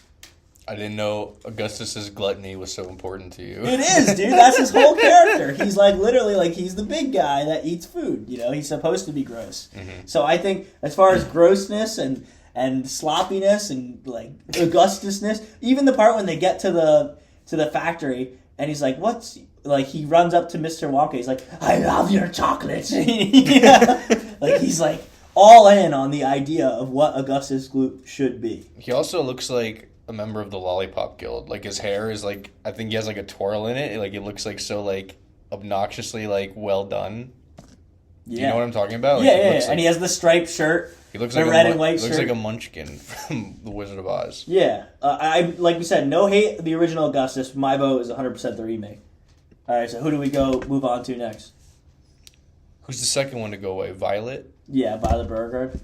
I didn't know Augustus's gluttony was so important to you. It is, dude. That's his whole character. He's like literally like he's the big guy that eats food. You know, he's supposed to be gross. Mm-hmm. So I think as far as grossness and sloppiness and like Augustusness, even the part when they get to the factory and he's like, "What's?" Like he runs up to Mr. Wonka. He's like, "I love your chocolate." Yeah. Like he's like all in on the idea of what Augustus Gloop should be. He also looks like a member of the Lollipop Guild. Like his hair is like, I think he has like a twirl in it. Like it looks like so like obnoxiously like well done. Yeah. Do you know what I'm talking about? Like, yeah. Like, and he has the striped shirt. He looks the like red and white shirt. Looks like a munchkin from The Wizard of Oz. Yeah. I like we said, no hate the original Augustus. My vote is 100% the remake. All right, so who do we move on to next? Who's the second one to go away? Violet? Yeah, Violet Beauregard.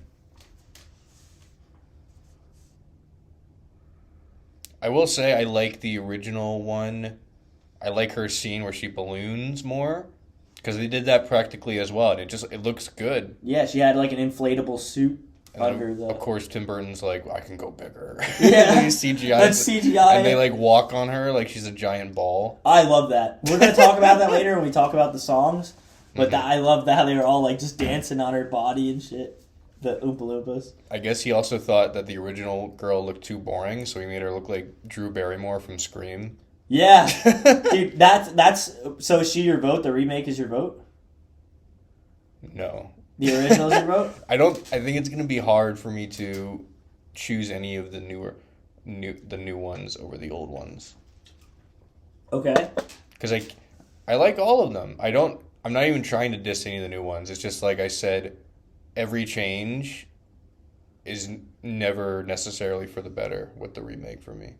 I will say I like the original one. I like her scene where she balloons more because they did that practically as well, and it looks good. Yeah, she had like an inflatable suit And under then, the. of course, Tim Burton's like, I can go bigger. Yeah, CGI. that's CGI. And they like walk on her like she's a giant ball. I love that. We're gonna talk about that later when we talk about the songs. But I love that how they were all like just dancing on her body and shit. The Oompa Loompas. I guess he also thought that the original girl looked too boring, so he made her look like Drew Barrymore from Scream. Yeah, dude, that's so. Is she your vote? The remake is your vote. No. The original is your vote. I think it's gonna be hard for me to choose any of the new ones over the old ones. Okay. Because I like all of them. I'm not even trying to diss any of the new ones. It's just like I said, every change is never necessarily for the better with the remake for me.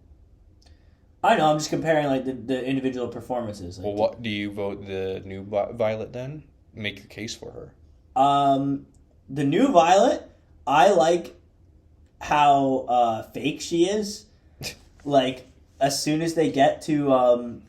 I know. I'm just comparing like the individual performances. Like, Well, what do you vote the new Violet then? Make your case for her. The new Violet, I like how fake she is. Like as soon as they get to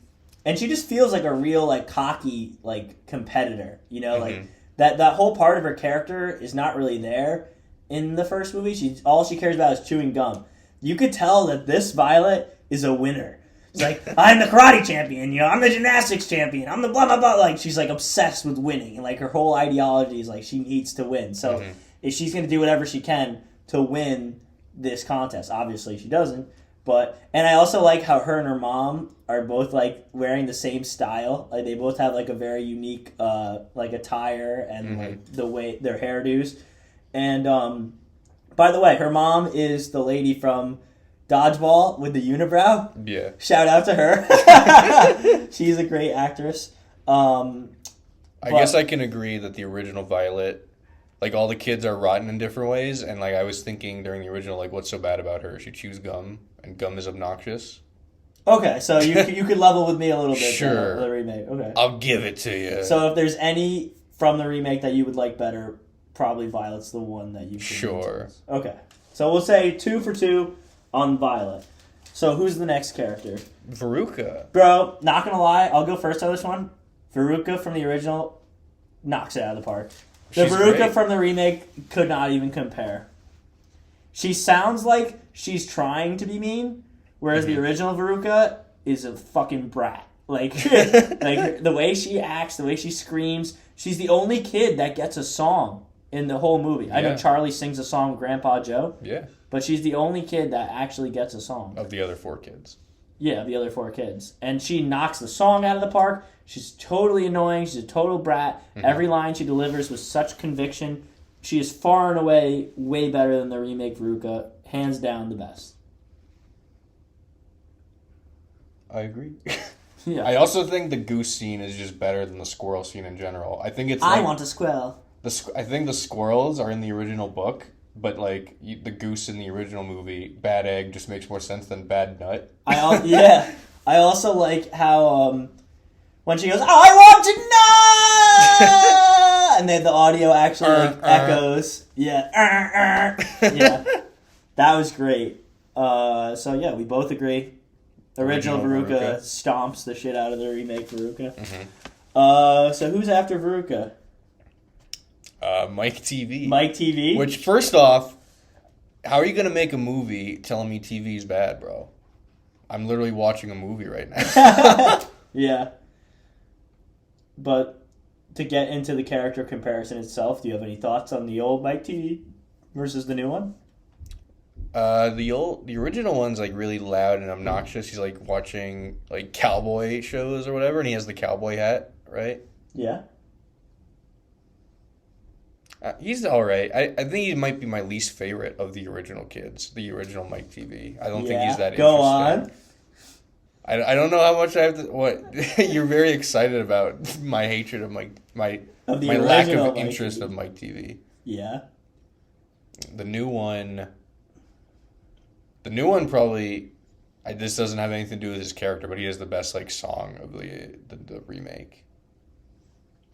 and she just feels like a real like cocky like competitor, you know, like that whole part of her character is not really there in the first movie. All she cares about is chewing gum. You could tell that this Violet is a winner. It's like, I'm the karate champion, you know, I'm the gymnastics champion, I'm the blah blah blah. Like she's like obsessed with winning, and like her whole ideology is like she needs to win. So if she's gonna do whatever she can to win this contest, obviously she doesn't. And I also like how her and her mom are both like wearing the same style. Like they both have like a very unique like attire and like the way their hairdos. And by the way, her mom is the lady from Dodgeball with the unibrow. Yeah. Shout out to her. She's a great actress. I guess I can agree that the original Violet, like all the kids are rotten in different ways, and like I was thinking during the original, like what's so bad about her? She chews gum, and gum is obnoxious. Okay, so you could level with me a little bit. Sure. The remake. Okay. I'll give it to you. So if there's any from the remake that you would like better, probably Violet's the one that you. Sure. Okay, so we'll say 2 for 2 on Violet. So who's the next character? Veruca. Bro, not gonna lie, I'll go first on this one. Veruca from the original knocks it out of the park. The She's Veruca great. from the remake could not even compare. She sounds like she's trying to be mean, whereas the original Veruca is a fucking brat. Like, like the way she acts, the way she screams. She's the only kid that gets a song in the whole movie. I know Yeah. Charlie sings a song with Grandpa Joe. Yeah. But she's the only kid that actually gets a song. Of the other 4 kids. Yeah, the other 4 kids. And she knocks the song out of the park. She's totally annoying. She's a total brat. Every line she delivers with such conviction. She is far and away way better than the remake Veruca. Hands down the best. I agree. Yeah. I also think the goose scene is just better than the squirrel scene in general. I think it's I like, want a squirrel. I think the squirrels are in the original book, but like the goose in the original movie, Bad Egg just makes more sense than Bad Nut. Yeah. I also like how when she goes, I want to know, and then the audio actually like echoes. Yeah. Yeah. That was great. So yeah, we both agree. Original Veruca stomps the shit out of the remake Veruca. So who's after Veruca? Mike TV. Mike TV? Which, first off, how are you going to make a movie telling me TV's bad, bro? I'm literally watching a movie right now. Yeah. But to get into the character comparison itself, do you have any thoughts on the old Mike TV versus the new one? The original one's like really loud and obnoxious. He's like watching like cowboy shows or whatever, and he has the cowboy hat, right? Yeah. He's all right. I think he might be my least favorite of the original kids, the original Mike TV. I don't think he's that Go interesting. on. I don't know how much I have to. What you're very excited about my hatred of my lack original of Mike interest TV. of Mike TV. Yeah. The new one probably. This doesn't have anything to do with his character, but he has the best like song of the remake.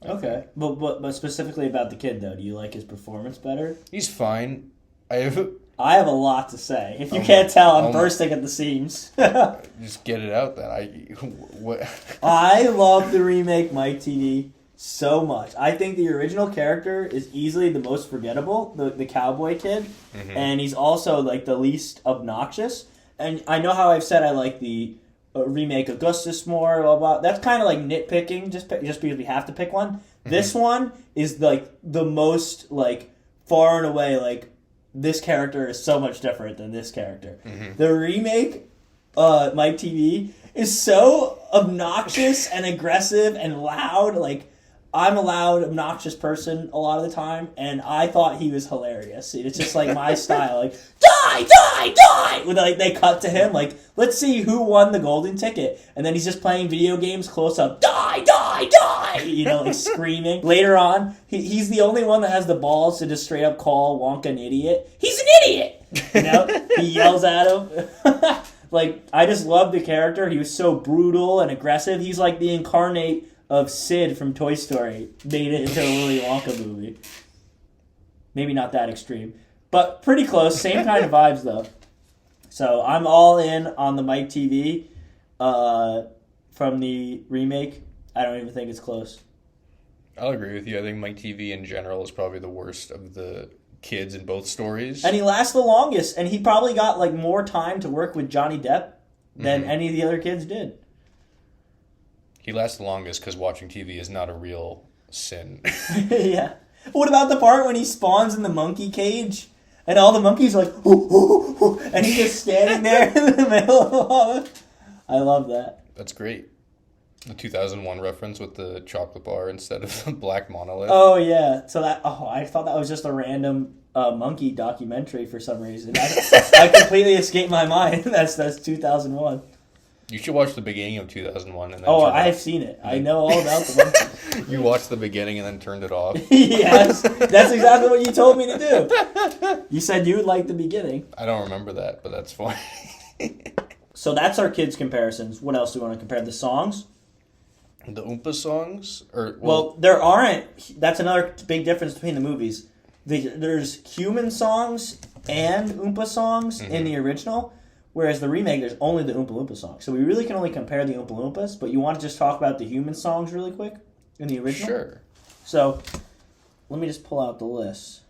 Okay, but specifically about the kid though, do you like his performance better? He's fine. I have a lot to say. If you can't tell, I'm oh bursting at the seams. Just get it out then. I love the remake Mike TV so much. I think the original character is easily the most forgettable, the cowboy kid, and he's also like the least obnoxious. And I know how I've said I like the remake Augustus more, blah, blah. That's kind of like nitpicking, just because we have to pick one. This one is like the most like far and away like this character is so much different than this character. The remake, Mike TV, is so obnoxious and aggressive and loud. Like, I'm a loud, obnoxious person a lot of the time, and I thought he was hilarious. It's just like my style. Like, die, die, die! When like, they cut to him, like, let's see who won the golden ticket. And then he's just playing video games close up. Die, die, die! You know, like screaming. Later on, he's the only one that has the balls to just straight up call Wonka an idiot. He's an idiot! You know? He yells at him. Like, I just love the character. He was so brutal and aggressive. He's like the incarnate of Sid from Toy Story, made it into a Willy Wonka movie. Maybe not that extreme, but pretty close. Same kind of vibes, though. So I'm all in on the Mike TV from the remake. I don't even think it's close. I'll agree with you. I think Mike TV in general is probably the worst of the kids in both stories. And he lasts the longest, and he probably got like more time to work with Johnny Depp than any of the other kids did. He lasts the longest because watching TV is not a real sin. Yeah. What about the part when he spawns in the monkey cage? And all the monkeys are like, ooh, ooh, ooh, and he's just standing there in the middle of all of it. I love that. That's great. The 2001 reference with the chocolate bar instead of the black monolith. Oh, yeah. So I thought that was just a random monkey documentary for some reason. I completely escaped my mind. That's 2001. You should watch the beginning of 2001. And then I've seen it. I know all about the monkey. You watched the beginning and then turned it off. Yes, that's exactly what you told me to do. You said you would like the beginning. I don't remember that, but that's fine. So that's our kids' comparisons. What else do we want to compare? The songs? The Oompa songs? Well, there aren't. That's another big difference between the movies. There's human songs and Oompa songs in the original. Whereas the remake, there's only the Oompa Loompa songs. So we really can only compare the Oompa Loompas, but you want to just talk about the human songs really quick in the original? Sure. So let me just pull out the list.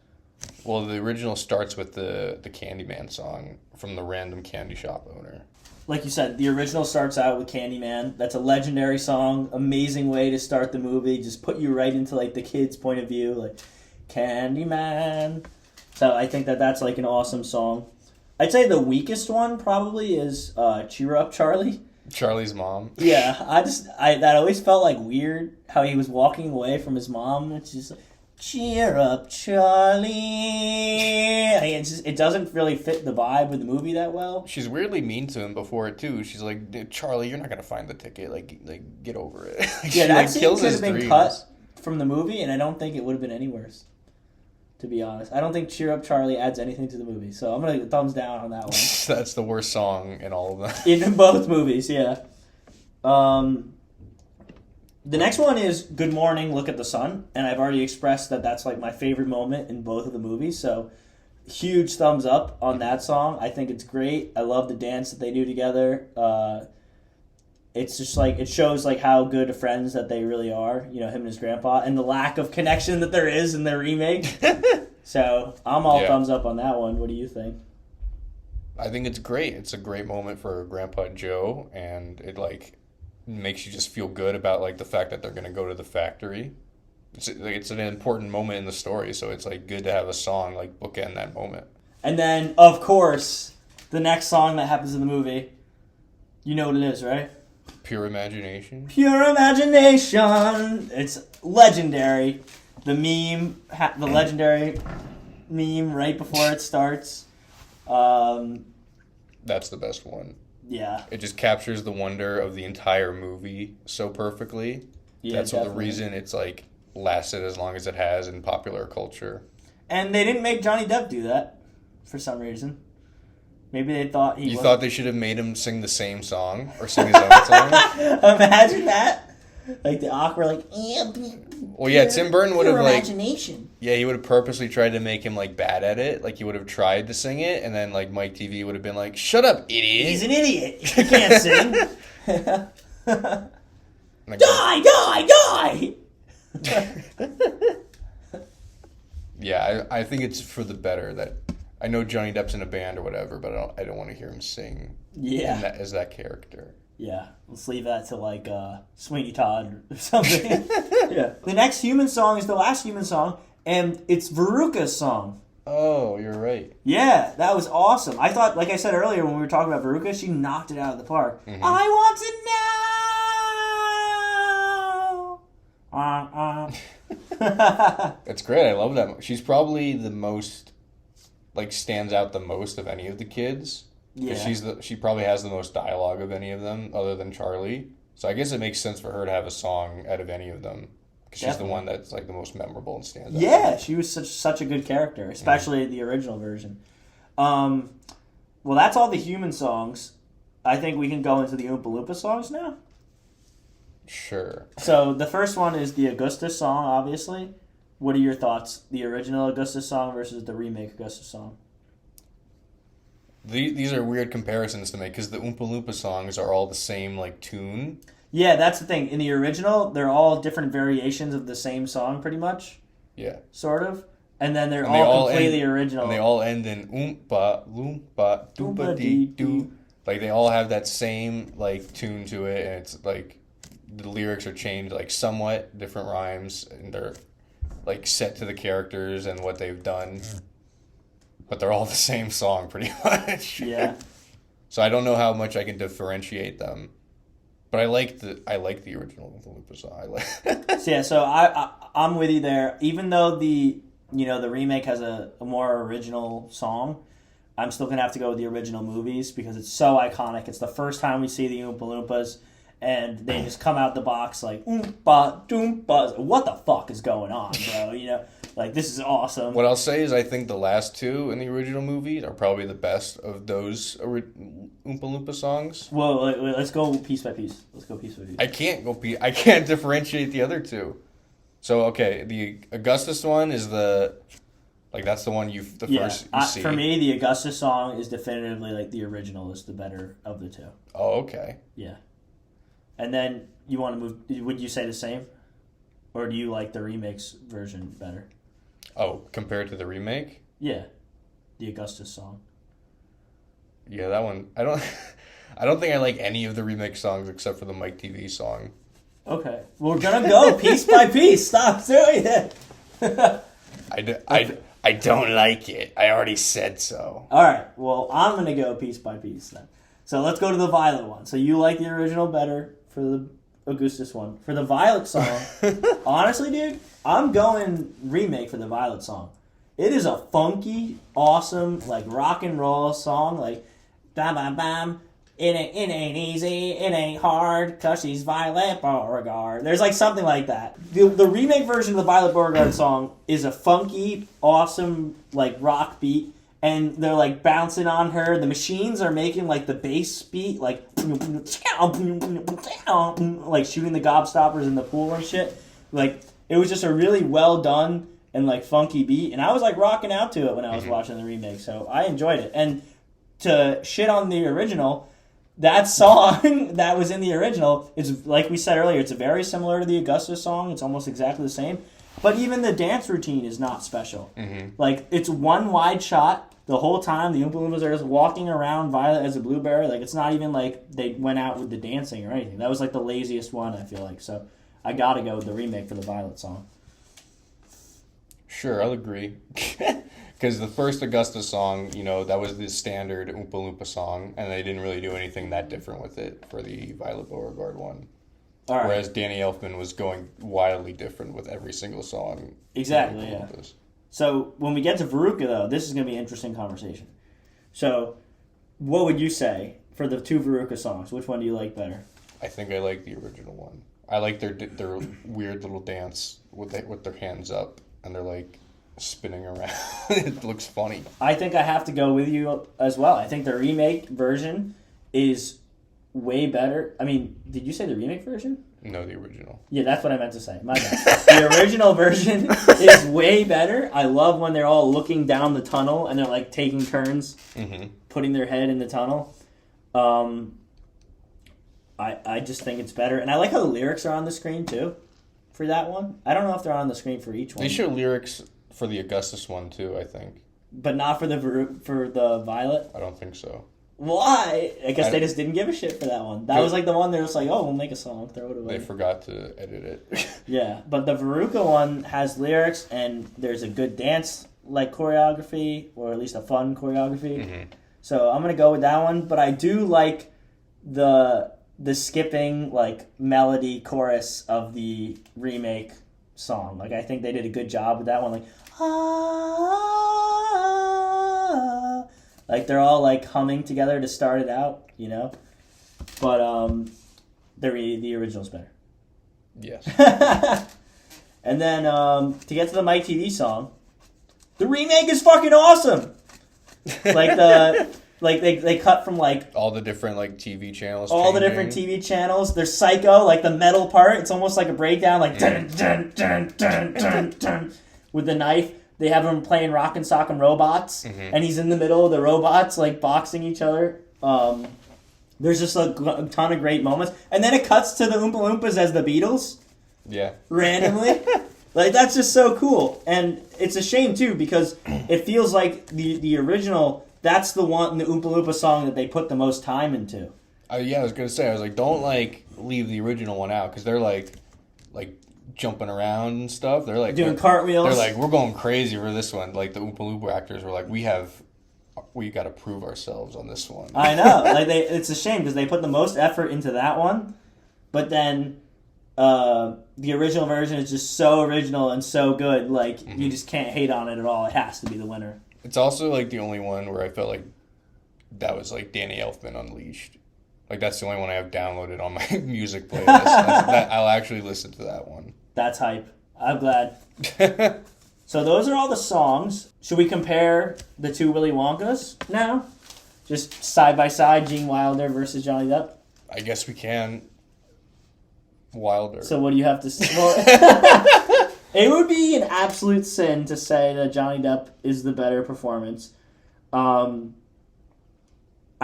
Well, the original starts with the Candyman song from the random candy shop owner. Like you said, the original starts out with Candyman. That's a legendary song, amazing way to start the movie. Just put you right into like the kid's point of view, like Candyman. So I think that's like an awesome song. I'd say the weakest one probably is Cheer Up Charlie. Charlie's mom. Yeah, that always felt like weird how he was walking away from his mom. It's just like, cheer up, Charlie. It doesn't really fit the vibe of the movie that well. She's weirdly mean to him before it too. She's like, Charlie, you're not gonna find the ticket. Like get over it. Yeah, that scene could have been cut from the movie, and I don't think it would have been any worse. To be honest, I don't think "Cheer Up, Charlie" adds anything to the movie, so I'm gonna thumbs down on that one. That's the worst song in all of them. In both movies, yeah. The next one is "Good Morning, Look at the Sun," and I've already expressed that that's like my favorite moment in both of the movies. So, huge thumbs up on that song. I think it's great. I love the dance that they do together. It's just like it shows like how good of friends that they really are, you know, him and his grandpa, and the lack of connection that there is in the remake. So I'm all thumbs up on that one. What do you think? I think it's great. It's a great moment for Grandpa Joe, and it like makes you just feel good about like the fact that they're going to go to the factory. It's an important moment in the story, so it's like good to have a song like bookend that moment. And then, of course, the next song that happens in the movie, you know what it is, right? Pure Imagination. Pure Imagination. It's legendary. The meme, the legendary meme right before it starts. That's the best one. Yeah. It just captures the wonder of the entire movie so perfectly. Yeah, that's the reason it's like lasted as long as it has in popular culture. And they didn't make Johnny Depp do that for some reason. Maybe they thought You thought they should have made him sing the same song or sing his own song? Imagine that. Like the awkward, like, Well, yeah, Tim Burton would have like, imagination. yeah, he would have purposely tried to make him like bad at it. Like he would have tried to sing it, and then like Mike TV would have been like, "Shut up, idiot! He's an idiot. He can't sing." Like, die! Yeah, I think it's for the better that I know Johnny Depp's in a band or whatever, but I don't want to hear him sing. Yeah, as that character. Yeah, let's leave that to like Sweeney Todd or something. Yeah. The next human song is the last human song, and it's Veruca's song. Oh, you're right. Yeah, that was awesome. I thought, like I said earlier when we were talking about Veruca, she knocked it out of the park. Mm-hmm. I want to know. It's great. I love that. She's probably the most, like, stands out the most of any of the kids. Yeah. She probably has the most dialogue of any of them, other than Charlie. So I guess it makes sense for her to have a song out of any of them. Because she's the one that's, like, the most memorable and stands out. Yeah, she was such a good character, especially the original version. Well, that's all the human songs. I think we can go into the Oompa Loompa songs now. Sure. So the first one is the Augustus song, obviously. What are your thoughts? The original Augustus song versus the remake Augustus song? These are weird comparisons to make because the Oompa Loompa songs are all the same, like, tune. Yeah, that's the thing. In the original, they're all different variations of the same song, pretty much. Yeah. Sort of. And then they all completely original. And they all end in Oompa Loompa Doopa Dee Doo. Like, they all have that same, like, tune to it, and it's, like, the lyrics are changed, like, somewhat, different rhymes, and they're, like, set to the characters and what they've done. But they're all the same song, pretty much. Yeah. So I don't know how much I can differentiate them. But I like the original Oompa Loompa song. So I'm with you there. Even though the remake has a more original song, I'm still gonna have to go with the original movies because it's so iconic. It's the first time we see the Oompa Loompas, and they just come out the box like Oompa Doompa. What the fuck is going on, bro? Like, this is awesome. What I'll say is I think the last two in the original movie are probably the best of those Oompa Loompa songs. Well, let's go piece by piece. I can't differentiate the other two. So, okay, the Augustus one is that's the one first you see. For me, the Augustus song is definitively, like, the original is the better of the two. Oh, okay. Yeah. And then you want to move, would you say the same? Or do you like the remix version better? Oh, compared to the remake? Yeah. The Augustus song. Yeah, that one. I don't think I like any of the remix songs except for the Mike TV song. Okay. We're going to go piece by piece. Stop doing it. I don't like it. I already said so. All right. Well, I'm going to go piece by piece then. So let's go to the Violet one. So you like the original better for the Augustus one. For the Violet song, honestly, dude, I'm going remake for the Violet song. It is a funky, awesome, like, rock and roll song. Like, bam, bam, bam. It ain't easy, it ain't hard, 'cause she's Violet Beauregard. There's, like, something like that. The remake version of the Violet Beauregard song is a funky, awesome, like, rock beat. And they're, like, bouncing on her. The machines are making, like, the bass beat, like, shooting the gobstoppers in the pool and shit. Like, it was just a really well done and, like, funky beat. And I was, like, rocking out to it when I was watching the remake. So I enjoyed it. And to shit on the original, that song that was in the original, is, like we said earlier, it's very similar to the Augustus song. It's almost exactly the same. But even the dance routine is not special. Mm-hmm. Like, it's one wide shot. The whole time, the Oompa Loompas are just walking around Violet as a blueberry. Like, it's not even like they went out with the dancing or anything. That was, like, the laziest one, I feel like. So I gotta go with the remake for the Violet song. Sure, I'll agree. Because the first Augustus song, that was the standard Oompa Loompa song, and they didn't really do anything that different with it for the Violet Beauregard one. All right. Whereas Danny Elfman was going wildly different with every single song. Exactly, yeah. So when we get to Veruca, though, this is going to be an interesting conversation. So what would you say for the two Veruca songs? Which one do you like better? I think I like the original one. I like their weird little dance with their hands up, and they're, like, spinning around. It looks funny. I think I have to go with you as well. I think the remake version is way better. I mean, did you say the remake version? No, the original. Yeah, that's what I meant to say. My bad. The original version is way better. I love when they're all looking down the tunnel and they're like taking turns, putting their head in the tunnel. I just think it's better, and I like how the lyrics are on the screen too, for that one. I don't know if they're on the screen for each one. They show lyrics for the Augustus one too, I think. But not for the Violet. I don't think so. Why? I guess they just didn't give a shit for that one. That was like the one they're just like, oh, we'll make a song, throw it away. They forgot to edit it. Yeah, but the Veruca one has lyrics, and there's a good dance like choreography, or at least a fun choreography. So I'm gonna go with that one. But I do like the skipping like melody chorus of the remake song. Like I think they did a good job with that one. Like like they're all like humming together to start it out, you know. But the original's better. Yes. And then to get to the Mike TV song, the remake is fucking awesome. Like they cut from like all the different like TV channels. All changing. the different TV channels. There's Psycho, like the metal part. It's almost like a breakdown, like dun dun dun dun dun dun with the knife. They have him playing Rock and Sock'em Robots, and he's in the middle of the robots, like boxing each other. There's just a ton of great moments, and then it cuts to the Oompa Loompas as the Beatles. Yeah. Randomly. Like, that's just so cool. And it's a shame, too, because it feels like the original, that's the one, the Oompa Loompa song that they put the most time into. Yeah, I was going to say, I was like, don't, like, leave the original one out, because they're, like, jumping around and stuff. They're, like... Doing cartwheels. They're, like, we're going crazy for this one. Like, the Oompa Loompa actors were like, we got to prove ourselves on this one. I know. Like, it's a shame, because they put the most effort into that one, but then... the original version is just so original and so good, like, you just can't hate on it at all. It has to be the winner. It's also, like, the only one where I felt like that was, like, Danny Elfman Unleashed. Like, that's the only one I have downloaded on my music playlist. I'll actually listen to that one. That's hype. I'm glad. So those are all the songs. Should we compare the two Willy Wonkas now? Just side by side, Gene Wilder versus Johnny Depp? I guess we can. Wilder. So what do you have to say? Well, it would be an absolute sin to say that Johnny Depp is the better performance. I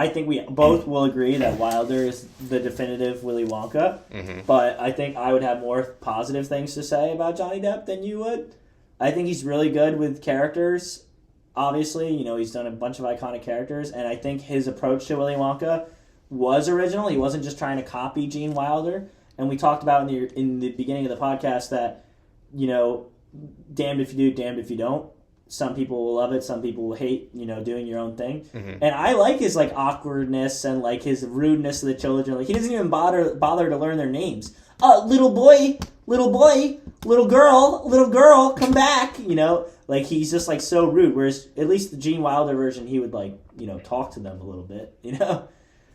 think we both will agree that Wilder is the definitive Willy Wonka, but I think I would have more positive things to say about Johnny Depp than you would. I think he's really good with characters. Obviously, you know, he's done a bunch of iconic characters, and I think his approach to Willy Wonka was original. He wasn't just trying to copy Gene Wilder. And we talked about in the beginning of the podcast that, you know, damned if you do, damned if you don't. Some people will love it, some people will hate, you know, doing your own thing. And I like his, like, awkwardness and, like, his rudeness to the children. Like, he doesn't even bother to learn their names. Little boy, little girl, come back, you know? Like, he's just, like, so rude. Whereas, at least the Gene Wilder version, he would, like, you know, talk to them a little bit, you know?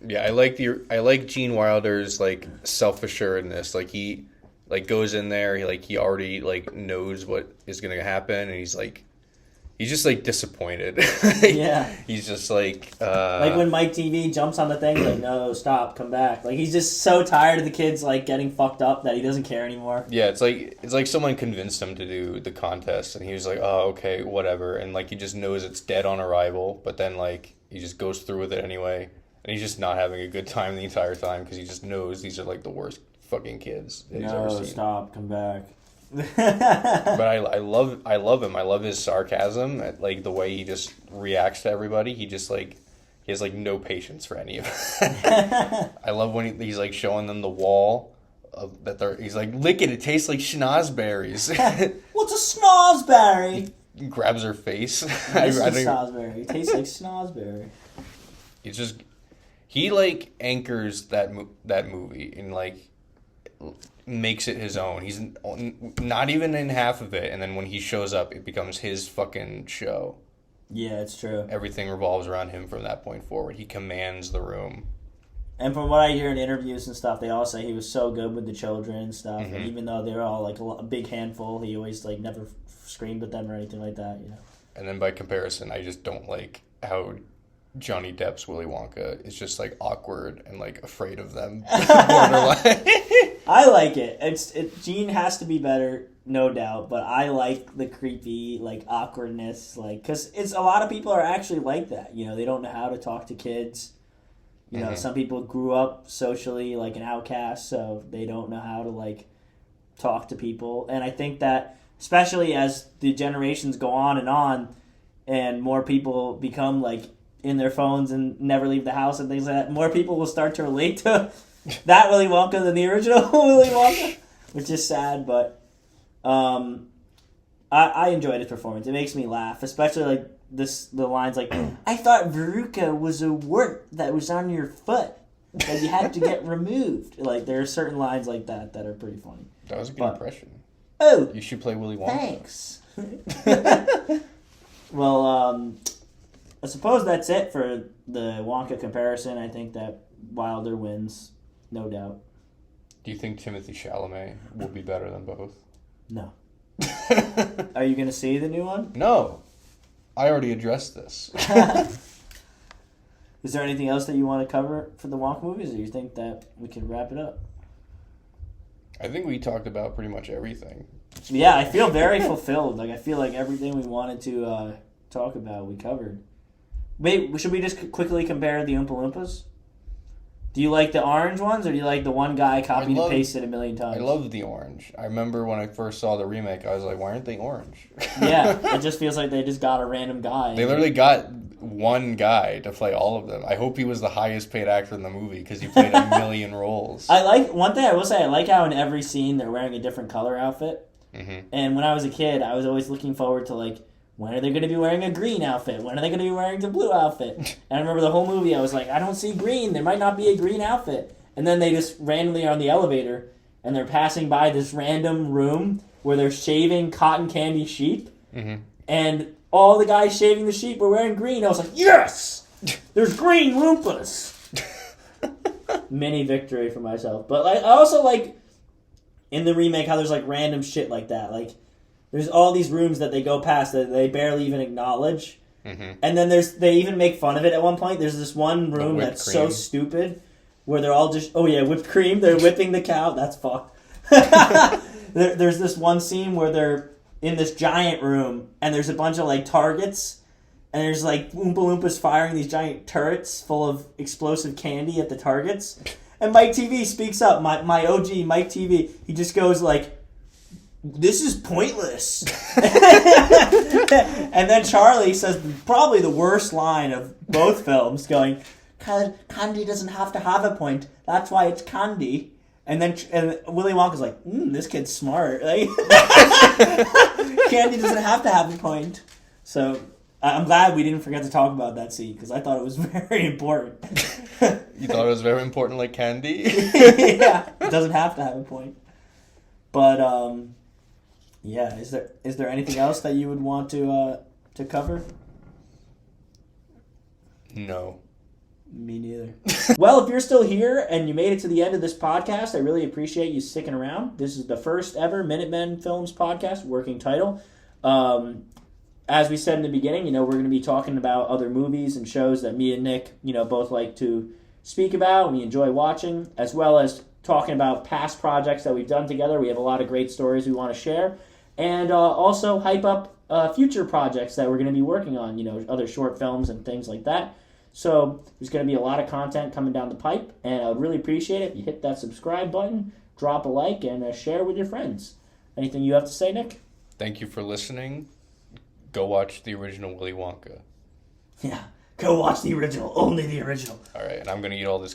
Yeah, I like Gene Wilder's, like, self-assuredness. Like, he, like, goes in there, he already, like, knows what is going to happen, and he's just, like, disappointed. Yeah. He's just, like... like, when Mike TV jumps on the thing, he's like, no, stop, come back. Like, he's just so tired of the kids, like, getting fucked up that he doesn't care anymore. Yeah, it's like someone convinced him to do the contest, and he was like, oh, okay, whatever. And, like, he just knows it's dead on arrival, but then, like, he just goes through with it anyway. And he's just not having a good time the entire time because he just knows these are, like, the worst fucking kids that he's ever seen. Stop, come back. But I love him. I love his sarcasm, like the way he just reacts to everybody. He just he has like no patience for any of it. I love when he's like showing them the wall he's like, lick it. It tastes like schnozberries. What's a schnozberry? He grabs her face. This is schnozberry. It tastes like schnozberry. It's just he like anchors that movie and like makes it his own. He's not even in half of it, and then when he shows up, it becomes his fucking show. Yeah, it's true. Everything revolves around him from that point forward. He commands the room. And from what I hear in interviews and stuff, they all say he was so good with the children and stuff. And even though they're all like a big handful, he always like never screamed at them or anything like that. You know. And then by comparison, I just don't like how Johnny Depp's Willy Wonka is just like awkward and like afraid of them. Borderline. I like it. Gene has to be better, no doubt, but I like the creepy, like, awkwardness, like, because a lot of people are actually like that. You know, they don't know how to talk to kids. You know, some people grew up socially like an outcast, so they don't know how to, like, talk to people. And I think that, especially as the generations go on, and more people become, like, in their phones and never leave the house and things like that, more people will start to relate to that Willy Wonka than the original Willy Wonka, which is sad, but I enjoyed his performance. It makes me laugh, especially like the lines like, "I thought verruca was a wart that was on your foot that you had to get removed." Like, there are certain lines like that are pretty funny. That was a good impression. Oh, you should play Willy Wonka. Thanks. Well, I suppose that's it for the Wonka comparison. I think that Wilder wins, no doubt. Do you think Timothée Chalamet will be better than both? No. Are you going to see the new one? No. I already addressed this. Is there anything else that you want to cover for the Wonka movies, or you think that we can wrap it up? I think we talked about pretty much everything. Yeah, I feel very fulfilled. Like, I feel like everything we wanted to talk about, we covered. Wait, should we just quickly compare the Oompa Loompas? Do you like the orange ones, or do you like the one guy copied and pasted a million times? I love the orange. I remember when I first saw the remake, I was like, why aren't they orange? Yeah, it just feels like they just got a random guy. They literally got one guy to play all of them. I hope he was the highest paid actor in the movie, because he played a million roles. One thing I will say, I like how in every scene they're wearing a different color outfit. Mm-hmm. And when I was a kid, I was always looking forward to, like, when are they going to be wearing a green outfit? When are they going to be wearing the blue outfit? And I remember the whole movie, I was like, I don't see green. There might not be a green outfit. And then they just randomly are on the elevator, and they're passing by this random room where they're shaving cotton candy sheep. Mm-hmm. And all the guys shaving the sheep were wearing green. I was like, yes! There's green Loompas! Mini victory for myself. But I also like, in the remake, how there's, like, random shit like that. Like, there's all these rooms that they go past that they barely even acknowledge. Mm-hmm. And then they even make fun of it at one point. There's this one room that's so stupid where they're all just, oh yeah, whipped cream. They're whipping the cow. That's fucked. There's this one scene where they're in this giant room and there's a bunch of, like, targets. And there's, like, Oompa Loompas firing these giant turrets full of explosive candy at the targets. And Mike TV speaks up. My OG, Mike TV, he just goes, like, "This is pointless." And then Charlie says probably the worst line of both films, going, "Candy doesn't have to have a point. That's why it's candy." And then Willy Wonka's like, "This kid's smart. Like, candy doesn't have to have a point." So I'm glad we didn't forget to talk about that scene, because I thought it was very important. You thought it was very important, like candy? Yeah, it doesn't have to have a point. But yeah, is there anything else that you would want to cover? No. Me neither. Well, if you're still here and you made it to the end of this podcast, I really appreciate you sticking around. This is the first ever Minutemen Films podcast, working title. As we said in the beginning, we're going to be talking about other movies and shows that me and Nick, both like to speak about and we enjoy watching, as well as talking about past projects that we've done together. We have a lot of great stories we want to share. And also hype up future projects that we're going to be working on, other short films and things like that. So there's going to be a lot of content coming down the pipe, and I would really appreciate it if you hit that subscribe button, drop a like, and share with your friends. Anything you have to say, Nick? Thank you for listening. Go watch the original Willy Wonka. Yeah, go watch the original, only the original. All right, and I'm going to eat all this